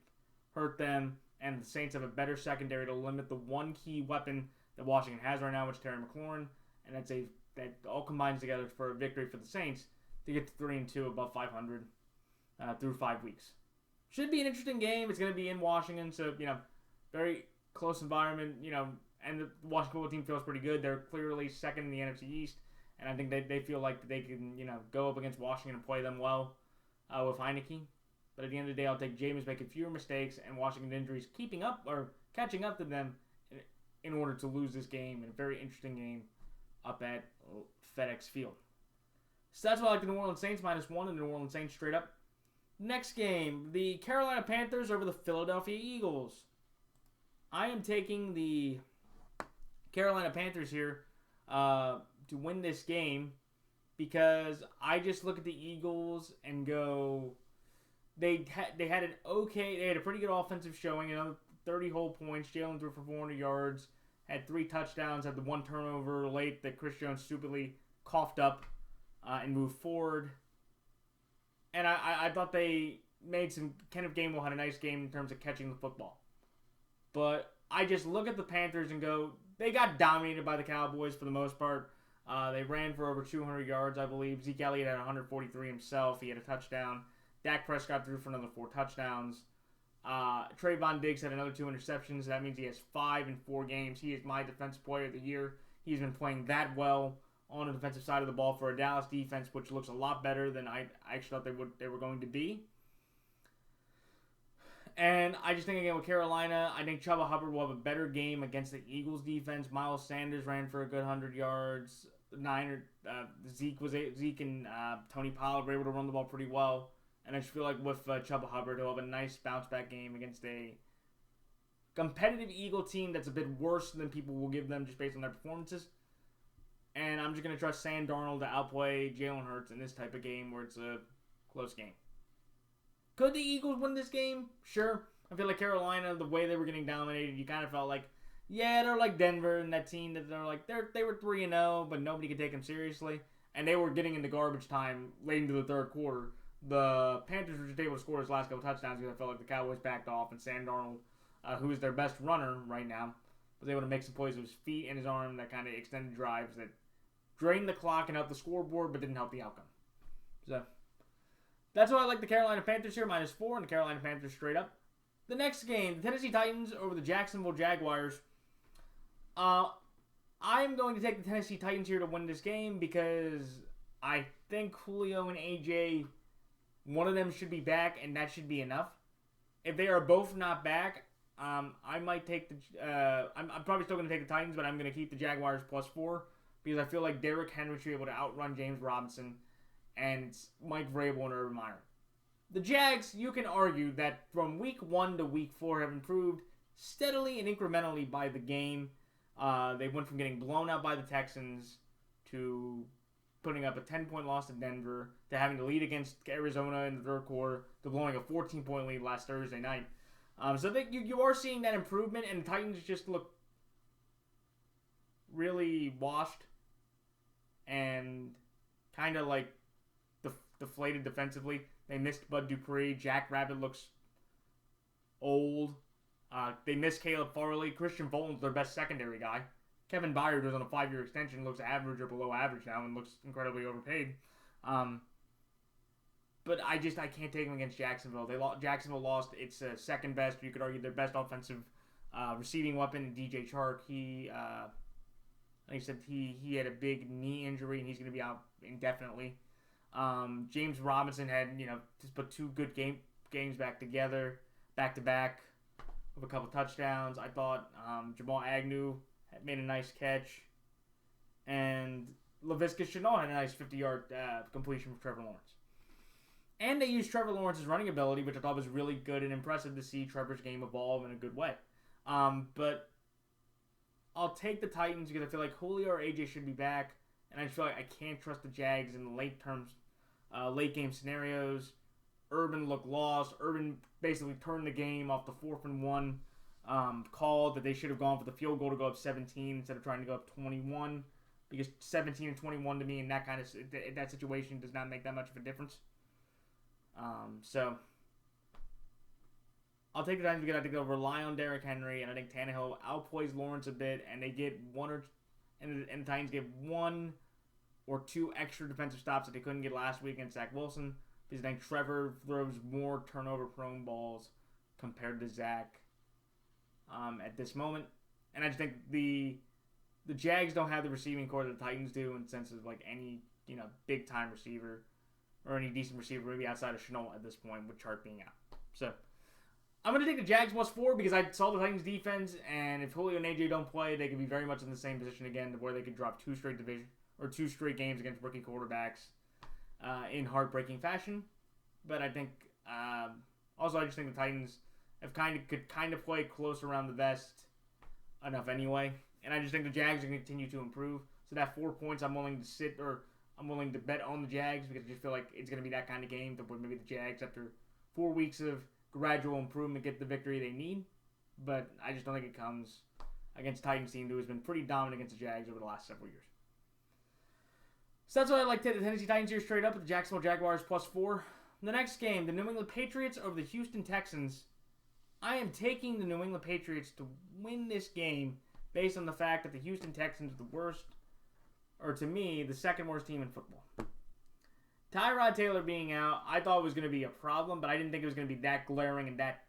hurt them, and the Saints have a better secondary to limit the one key weapon that Washington has right now, which is Terry McLaurin. And that all combines together for a victory for the Saints to get to 3-2 above 500 through 5 weeks. Should be an interesting game. It's going to be in Washington, so, very close environment, and the Washington football team feels pretty good. They're clearly second in the NFC East, and I think they feel like they can, go up against Washington and play them well with Heineke. But at the end of the day, I'll take Jameis making fewer mistakes and Washington injuries catching up to them in order to lose this game in a very interesting game up at FedEx Field. So that's why I like the New Orleans Saints -1 and the New Orleans Saints straight up. Next game, the Carolina Panthers over the Philadelphia Eagles. I am taking the Carolina Panthers here to win this game because I just look at the Eagles and go, they had a pretty good offensive showing, 30 whole points. Jalen threw for 400 yards, had 3 touchdowns, had the 1 turnover late that Chris Jones stupidly coughed up and moved forward. And I thought they made Kenneth Gainwell had a nice game in terms of catching the football. But I just look at the Panthers and go, they got dominated by the Cowboys for the most part. They ran for over 200 yards, I believe. Zeke Elliott had 143 himself. He had a touchdown. Dak Prescott threw for another 4 touchdowns. Trayvon Diggs had another 2 interceptions. That means he has 5 in 4 games. He is my defensive player of the year. He's been playing that well on the defensive side of the ball for a Dallas defense, which looks a lot better than I actually thought they were going to be. And I just think, again, with Carolina, I think Chuba Hubbard will have a better game against the Eagles defense. Miles Sanders ran for a good 100 yards. Zeke and Tony Pollard were able to run the ball pretty well. And I just feel like with Chuba Hubbard, he'll have a nice bounce-back game against a competitive Eagle team that's a bit worse than people will give them just based on their performances. And I'm just going to trust Sam Darnold to outplay Jalen Hurts in this type of game where it's a close game. Could the Eagles win this game? Sure. I feel like Carolina, the way they were getting dominated, you kind of felt like, yeah, they're like Denver and that team that they were 3-0, but nobody could take them seriously. And they were getting into garbage time late into the third quarter. The Panthers were just able to score his last couple touchdowns because I felt like the Cowboys backed off, and Sam Darnold, who is their best runner right now, was able to make some plays with his feet and his arm that kind of extended drives that drained the clock and helped the scoreboard but didn't help the outcome. So that's why I like the Carolina Panthers here, -4, and the Carolina Panthers straight up. The next game, the Tennessee Titans over the Jacksonville Jaguars. I'm going to take the Tennessee Titans here to win this game because I think Julio and AJ, one of them should be back, and that should be enough. If they are both not back, I might take the. I'm probably still going to take the Titans, but I'm going to keep the Jaguars +4 because I feel like Derrick Henry should be able to outrun James Robinson and Mike Vrabel and Urban Meyer. The Jags, you can argue that from week 1 to week 4 have improved steadily and incrementally by the game. They went from getting blown out by the Texans to putting up a 10-point loss to Denver to having to lead against Arizona in the third quarter to blowing a 14-point lead last Thursday night. So I think you are seeing that improvement, and the Titans just look really washed and kind of like deflated defensively. They missed Bud Dupree. Jack Rabbit looks old. They missed Caleb Farley. Christian Fulton's their best secondary guy. Kevin Byard was on a 5-year extension, looks average or below average now, and looks incredibly overpaid. But I can't take them against Jacksonville. Jacksonville lost its second best, you could argue their best offensive receiving weapon, DJ Chark. Like I said, he had a big knee injury, and he's going to be out indefinitely. James Robinson had, just put 2 good games back to back, with a couple touchdowns. I thought Jamal Agnew had made a nice catch, and Laviska Shenault had a nice 50-yard completion for Trevor Lawrence. And they used Trevor Lawrence's running ability, which I thought was really good and impressive to see Trevor's game evolve in a good way. But I'll take the Titans because I feel like Julio or AJ should be back, and I just feel like I can't trust the Jags in late game scenarios. Urban looked lost. Urban basically turned the game off the 4th and 1 call that they should have gone for the field goal to go up 17 instead of trying to go up 21, because 17 and 21 to me in that situation does not make that much of a difference. So I'll take the Titans because I think they'll rely on Derrick Henry, and I think Tannehill outplays Lawrence a bit, and they get and the Titans get 1 or 2 extra defensive stops that they couldn't get last week against Zach Wilson, because I think Trevor throws more turnover-prone balls compared to Zach at this moment. And I just think the Jags don't have the receiving core that the Titans do in the sense of like any big-time receiver or any decent receiver, maybe outside of Shenault at this point, with Chark being out. So I'm going to take the Jags +4 because I saw the Titans defense, and if Julio and AJ don't play, they could be very much in the same position again, where they could drop 2 straight games against rookie quarterbacks in heartbreaking fashion. But I think also I just think the Titans could play close around the vest enough anyway, and I just think the Jags are going to continue to improve. So that 4 points, I'm willing to bet on the Jags because I just feel like it's going to be that kind of game where maybe the Jags, after 4 weeks of gradual improvement, get the victory they need. But I just don't think it comes against Titans team who has been pretty dominant against the Jags over the last several years. So that's why I like to take the Tennessee Titans here straight up with the Jacksonville Jaguars +4. The next game, the New England Patriots over the Houston Texans. I am taking the New England Patriots to win this game based on the fact that the Houston Texans are the worst, or to me, the second worst team in football. Tyrod Taylor being out, I thought was going to be a problem, but I didn't think it was going to be that glaring and that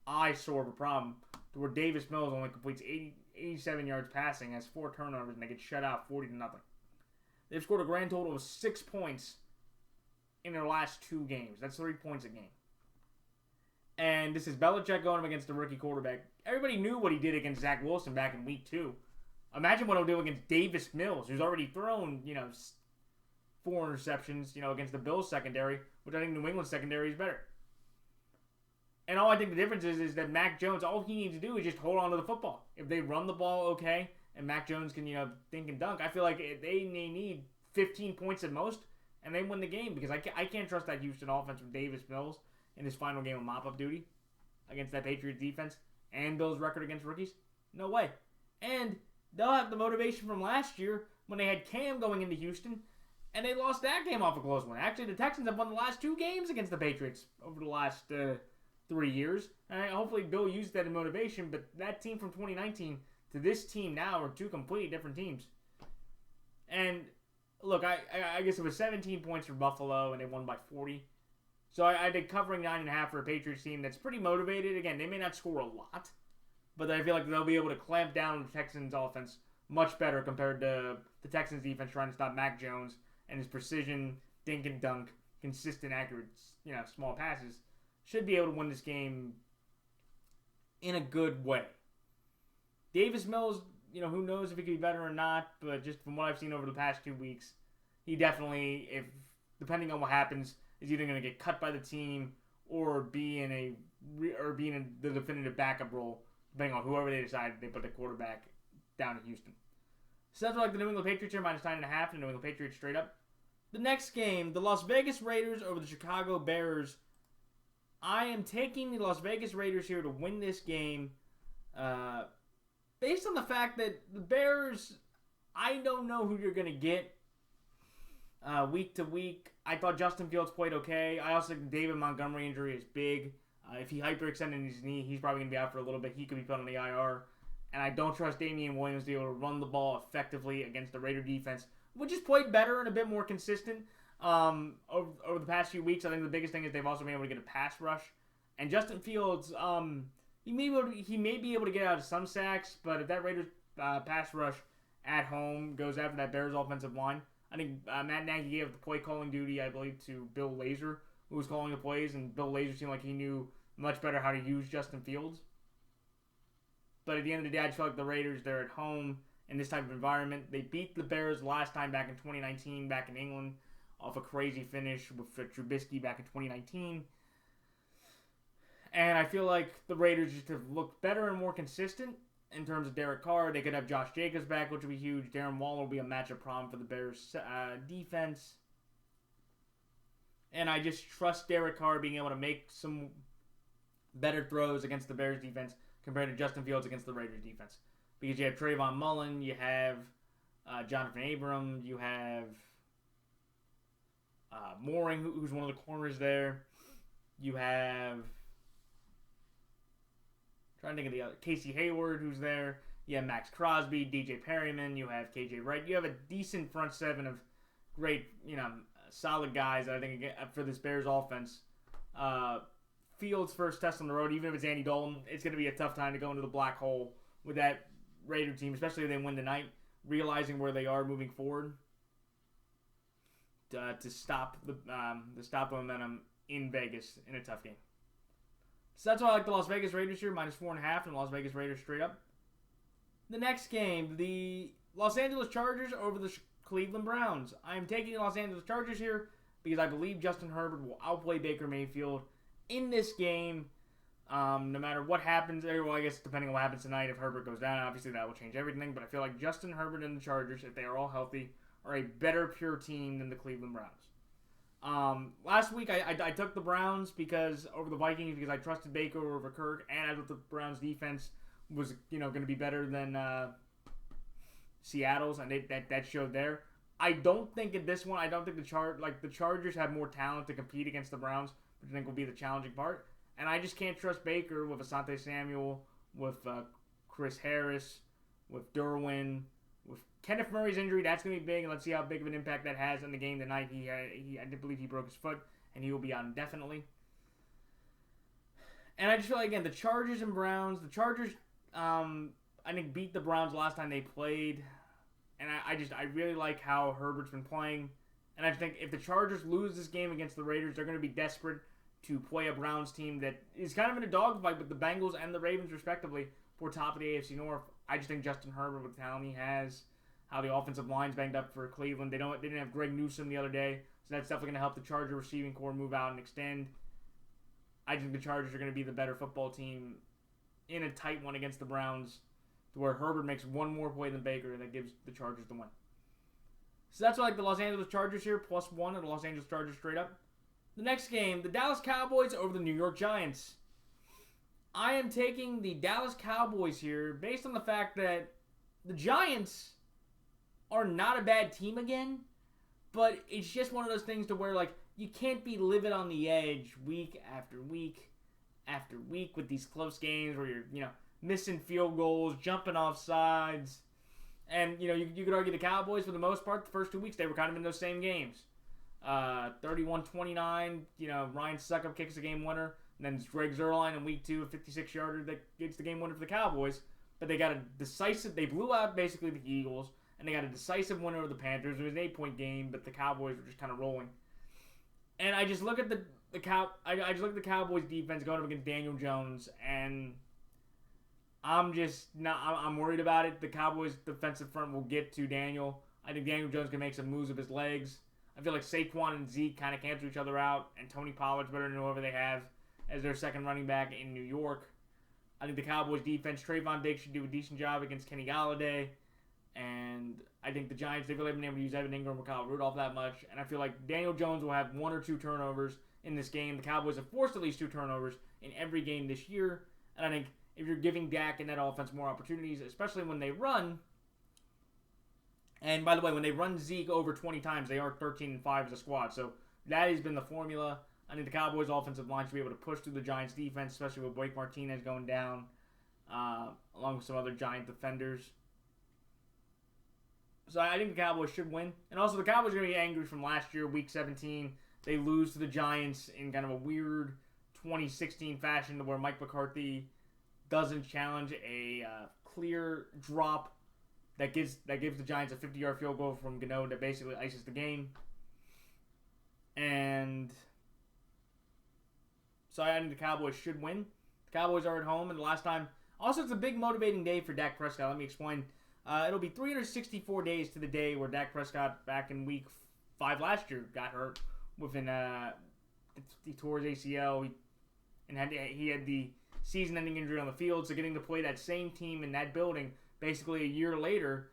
eyesore of a problem to where Davis Mills only completes 87 yards passing, has 4 turnovers, and they get shut out 40-0. They've scored a grand total of 6 points in their last 2 games. That's 3 points a game. And this is Belichick going up against the rookie quarterback. Everybody knew what he did against Zach Wilson back in week 2. Imagine what he'll do against Davis Mills, who's already thrown, 4 interceptions, against the Bills secondary, which I think New England's secondary is better. And all I think the difference is that Mac Jones, all he needs to do is just hold on to the football. If they run the ball okay, and Mac Jones can, think and dunk, I feel like they need 15 points at most, and they win the game, because I can't trust that Houston offense with Davis Mills in his final game of mop-up duty against that Patriots defense and Bills' record against rookies. No way. And they'll have the motivation from last year when they had Cam going into Houston, and they lost that game off a close one. Actually, the Texans have won the last 2 games against the Patriots over the last 3 years. And hopefully Bill used that in motivation, but that team from 2019 to this team now are 2 completely different teams. And look, I guess it was 17 points for Buffalo, and they won by 40. So I think covering 9.5 for a Patriots team that's pretty motivated. Again, they may not score a lot, but I feel like they'll be able to clamp down on the Texans' offense much better compared to the Texans' defense trying to stop Mac Jones and his precision, dink and dunk, consistent, accurate, small passes. Should be able to win this game in a good way. Davis Mills, who knows if he could be better or not, but just from what I've seen over the past 2 weeks, he definitely, depending on what happens, is either going to get cut by the team or be in the definitive backup role, depending on whoever they decide they put the quarterback down in Houston. So that's like the New England Patriots here, -9.5, and the New England Patriots straight up. The next game, the Las Vegas Raiders over the Chicago Bears. I am taking the Las Vegas Raiders here to win this game, based on the fact that the Bears, I don't know who you're going to get week to week. I thought Justin Fields played okay. I also think the David Montgomery injury is big. If he hyperextended his knee, he's probably going to be out for a little bit. He could be put on the IR. And I don't trust Damian Williams to be able to run the ball effectively against the Raider defense, which has played better and a bit more consistent over the past few weeks. I think the biggest thing is they've also been able to get a pass rush. And Justin Fields, he may be able to get out of some sacks, but if that Raiders pass rush at home goes after that Bears offensive line, I think Matt Nagy gave the play calling duty, I believe, to Bill Lazor, who was calling the plays, and Bill Lazor seemed like he knew much better how to use Justin Fields. But at the end of the day, I just feel like the Raiders, they're at home in this type of environment. They beat the Bears last time back in 2019, back in England, off a crazy finish with Trubisky back in 2019. And I feel like the Raiders just have looked better and more consistent in terms of Derek Carr. They could have Josh Jacobs back, which would be huge. Darren Waller will be a matchup problem for the Bears defense. And I just trust Derek Carr being able to make some better throws against the Bears defense compared to Justin Fields against the Raiders defense. Because you have Trayvon Mullen, you have Jonathan Abram, you have Mooring, who's one of the corners there. You have, trying to think of the other, Casey Hayward, who's there. You have Max Crosby, DJ Perryman, you have KJ Wright. You have a decent front seven of great, solid guys, I think, for this Bears offense. Fields' first test on the road, even if it's Andy Dalton, it's going to be a tough time to go into the black hole with that Raider team, especially if they win tonight, realizing where they are moving forward to stop the momentum in Vegas in a tough game. So that's why I like the Las Vegas Raiders here, -4.5, and the Las Vegas Raiders straight up. The next game, the Los Angeles Chargers over the Cleveland Browns. I am taking the Los Angeles Chargers here because I believe Justin Herbert will outplay Baker Mayfield in this game, no matter what happens. Well, I guess depending on what happens tonight, if Herbert goes down, obviously that will change everything. But I feel like Justin Herbert and the Chargers, if they are all healthy, are a better pure team than the Cleveland Browns. Last week I took the Browns because over the Vikings because I trusted Baker over Kirk, and I thought the Browns defense was going to be better than Seattle's, and that showed there. I don't think in this one, I don't think the Chargers have more talent to compete against the Browns, which I think will be the challenging part. And I just can't trust Baker with Asante Samuel, with Chris Harris, with Derwin, with Kenneth Murray's injury. That's going to be big, and let's see how big of an impact that has in the game tonight. I did believe he broke his foot, and he will be out indefinitely. And I just feel like, again, the Chargers and Browns, the Chargers, I think, beat the Browns last time they played. And I really like how Herbert's been playing. And I think if the Chargers lose this game against the Raiders, they're going to be desperate to play a Browns team that is kind of in a dogfight with the Bengals and the Ravens, respectively, for top of the AFC North. I just think Justin Herbert, with the talent he has, how the offensive line's banged up for Cleveland. They didn't have Greg Newsome the other day, so that's definitely going to help the Charger receiving core move out and extend. I think the Chargers are going to be the better football team in a tight one against the Browns, to where Herbert makes one more play than Baker, and that gives the Chargers the win. So that's why I like the Los Angeles Chargers here, +1 of the Los Angeles Chargers straight up. The next game, the Dallas Cowboys over the New York Giants. I am taking the Dallas Cowboys here based on the fact that the Giants are not a bad team again, but it's just one of those things to where, like, you can't be living on the edge week after week after week with these close games where you're, missing field goals, jumping off sides. And, you could argue the Cowboys, for the most part, the first 2 weeks, they were kind of in those same games. 31-29, Ryan Succop kicks a game winner. And then it's Greg Zuerlein in week 2, a 56-yarder that gets the game winner for the Cowboys. But they got a decisive, they blew out basically the Eagles, and they got a decisive win over the Panthers. It was an 8-point game, but the Cowboys were just kind of rolling. And I just look at I just look at the Cowboys defense going up against Daniel Jones, and I'm worried about it. The Cowboys defensive front will get to Daniel. I think Daniel Jones can make some moves with his legs. I feel like Saquon and Zeke kind of cancel each other out, and Tony Pollard's better than whoever they have as their second running back in New York. I think the Cowboys defense, Trayvon Diggs should do a decent job against Kenny Galladay. And I think the Giants, they've really been able to use Evan Ingram or Kyle Rudolph that much. And I feel like Daniel Jones will have 1 or 2 turnovers in this game. The Cowboys have forced at least 2 turnovers in every game this year. And I think if you're giving Dak and that offense more opportunities, especially when they run, and by the way, when they run Zeke over 20 times, they are 13-5 as a squad. So that has been the formula. I think the Cowboys' offensive line should be able to push through the Giants' defense, especially with Blake Martinez going down, along with some other Giant defenders. So I think the Cowboys should win. And also, the Cowboys are going to be angry from last year, Week 17. They lose to the Giants in kind of a weird 2016 fashion to where Mike McCarthy doesn't challenge a clear drop that gives the Giants a 50-yard field goal from Gano that basically ices the game. And so I think the Cowboys should win. The Cowboys are at home, and the last time... Also, it's a big motivating day for Dak Prescott. Let me explain. It'll be 364 days to the day where Dak Prescott, back in Week 5 last year, got hurt he tore his ACL, he had the season-ending injury on the field, so getting to play that same team in that building basically a year later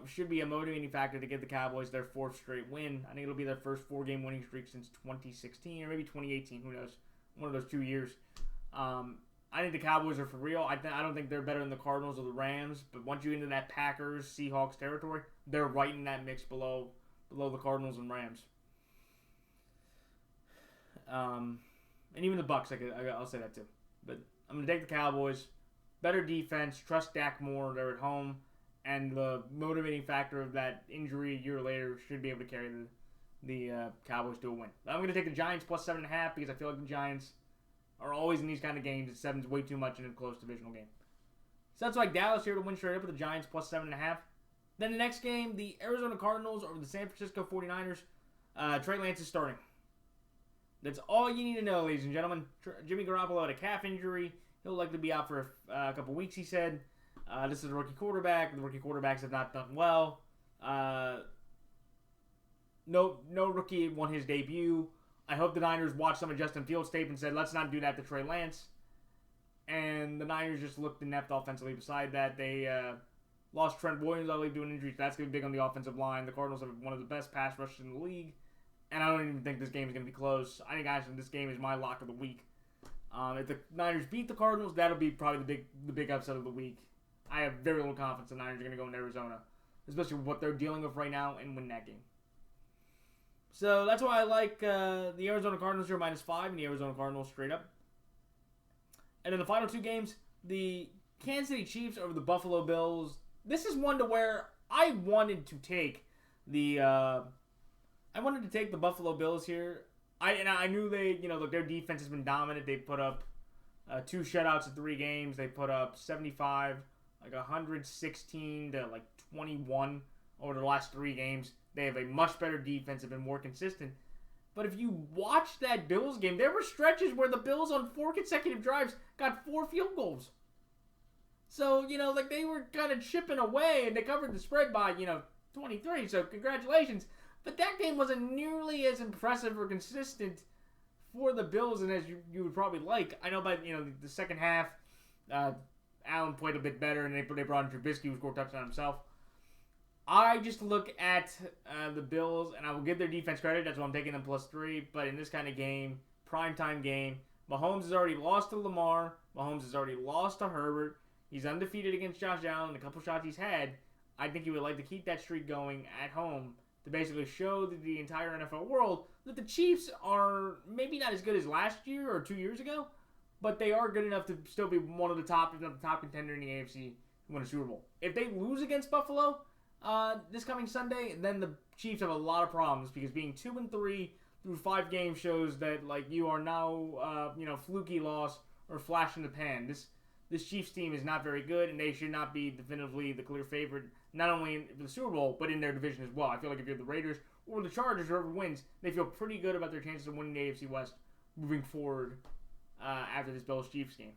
should be a motivating factor to give the Cowboys their 4th straight win. I think it'll be their first 4-game winning streak since 2016 or maybe 2018, who knows, one of those 2 years. I think the Cowboys are for real. I don't think they're better than the Cardinals or the Rams, but once you get into that Packers, Seahawks territory, they're right in that mix below the Cardinals and Rams. And even the Bucks, I'll say that too. But I'm going to take the Cowboys. Better defense, trust Dak more, they're at home, and the motivating factor of that injury a year later should be able to carry the Cowboys to a win. I'm going to take the Giants plus 7.5 because I feel like the Giants are always in these kind of games. 7's way too much in a close divisional game. So that's like Dallas here to win straight up with the Giants plus 7.5. Then the next game, the Arizona Cardinals over the San Francisco 49ers. Trey Lance is starting. That's all you need to know, ladies and gentlemen. Jimmy Garoppolo had a calf injury. He'll likely be out for a couple weeks, he said. This is a rookie quarterback. The rookie quarterbacks have not done well. No rookie won his debut. I hope the Niners watched some of Justin Fields' tape and said, let's not do that to Trey Lance. And the Niners just looked inept offensively. Beside that, they lost Trent Williams, I believe, due to an injury. So that's going to be big on the offensive line. The Cardinals have one of the best pass rushes in the league. And I don't even think this game is going to be close. I think, actually, this game is my lock of the week. If the Niners beat the Cardinals, that'll be probably the big upset of the week. I have very little confidence the Niners are going to go into Arizona, especially with what they're dealing with right now, and win that game. So that's why I like the Arizona Cardinals here -5 and the Arizona Cardinals straight up. And then the final 2 games, the Kansas City Chiefs over the Buffalo Bills. This is one to where I wanted to take the Buffalo Bills here. I knew their defense has been dominant. They put up 2 shutouts in 3 games. They put up 75, 116 to 21 over the last 3 games. They have a much better defense, have been more consistent. But if you watch that Bills game, there were stretches where the Bills on 4 consecutive drives got 4 field goals. So, they were kind of chipping away, and they covered the spread by, 23. So, congratulations. But that game wasn't nearly as impressive or consistent for the Bills and as you would probably like. I know by, the second half, Allen played a bit better, and they brought in Trubisky, who scored a touchdown himself. I just look at the Bills, and I will give their defense credit. That's why I'm taking them +3. But in this kind of game, primetime game, Mahomes has already lost to Lamar. Mahomes has already lost to Herbert. He's undefeated against Josh Allen. A couple shots he's had. I think he would like to keep that streak going at home to basically show the entire NFL world that the Chiefs are maybe not as good as last year or 2 years ago, but they are good enough to still be one of the top, if not the top contender in the AFC to win a Super Bowl. If they lose against Buffalo this coming Sunday, then the Chiefs have a lot of problems because being 2-3, through 5 games shows that like you are now fluky loss or flash in the pan. This Chiefs team is not very good, and they should not be definitively the clear favorite, not only in the Super Bowl, but in their division as well. I feel like if you're the Raiders or the Chargers, whoever wins, they feel pretty good about their chances of winning the AFC West moving forward after this Bills-Chiefs game.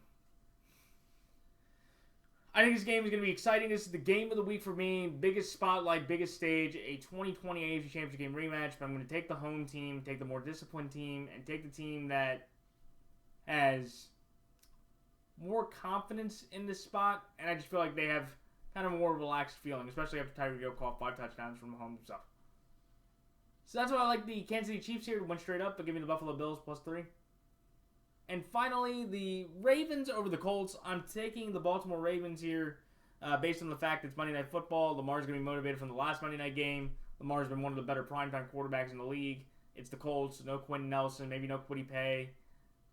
I think this game is going to be exciting. This is the game of the week for me. Biggest spotlight, biggest stage, a 2020 AFC Championship game rematch. But I'm going to take the home team, take the more disciplined team, and take the team that has more confidence in this spot. And I just feel like they have kind of a more relaxed feeling, especially after Tyreek Hill caught 5 touchdowns from home himself. So that's why I like the Kansas City Chiefs here to win straight up, but give me the Buffalo Bills +3. And finally, the Ravens over the Colts. I'm taking the Baltimore Ravens here based on the fact that it's Monday Night Football. Lamar's going to be motivated from the last Monday night game. Lamar's been one of the better primetime quarterbacks in the league. It's the Colts. No Quentin Nelson, maybe no Kwity Paye.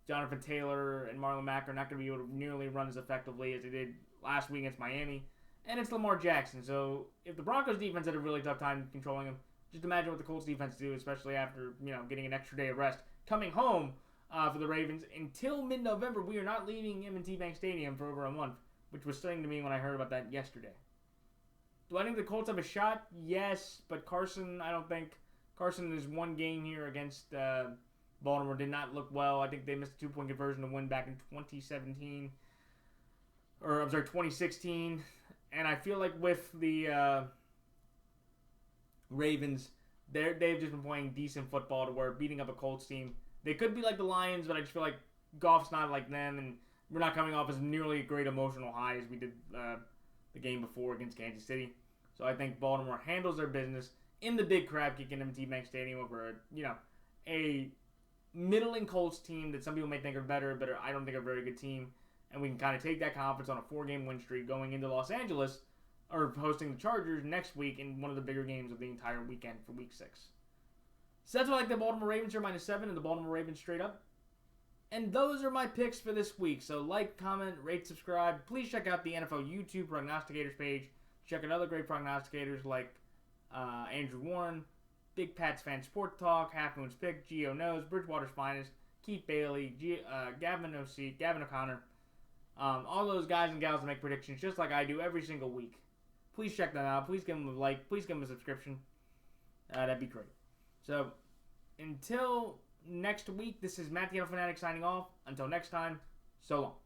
Jonathan Taylor and Marlon Mack are not going to be able to nearly run as effectively as they did last week against Miami. And it's Lamar Jackson. So if the Broncos defense had a really tough time controlling him, just imagine what the Colts defense do, especially after getting an extra day of rest. Coming home for the Ravens until mid-November, we are not leaving M&T Bank Stadium for over a month, which was stunning to me when I heard about that yesterday. Do I think the Colts have a shot? Yes, but Carson, I don't think. Carson is one game here against Baltimore, did not look well. I think they missed a 2-point conversion to win back in 2016. And I feel like with the Ravens, they've just been playing decent football to where beating up a Colts team. They could be like the Lions, but I just feel like Goff's not like them, and we're not coming off as nearly a great emotional high as we did the game before against Kansas City. So I think Baltimore handles their business in the big crab kick in M&T Bank Stadium over a middling Colts team that some people may think are better, but I don't think are a very good team. And we can kind of take that confidence on a 4-game win streak going into Los Angeles, or hosting the Chargers next week in one of the bigger games of the entire weekend for Week 6. So that's why I like the Baltimore Ravens here -7 and the Baltimore Ravens straight up. And those are my picks for this week. So like, comment, rate, subscribe. Please check out the NFL YouTube Prognosticators page. Check out other great prognosticators like Andrew Warren, Big Pats Fan Sport Talk, Half Moon's Pick, Geo Knows, Bridgewater's Finest, Keith Bailey, Gavin O'Connor. All those guys and gals that make predictions just like I do every single week. Please check them out. Please give them a like. Please give them a subscription. That'd be great. So, until next week, this is Matt the Fanatic signing off. Until next time, so long.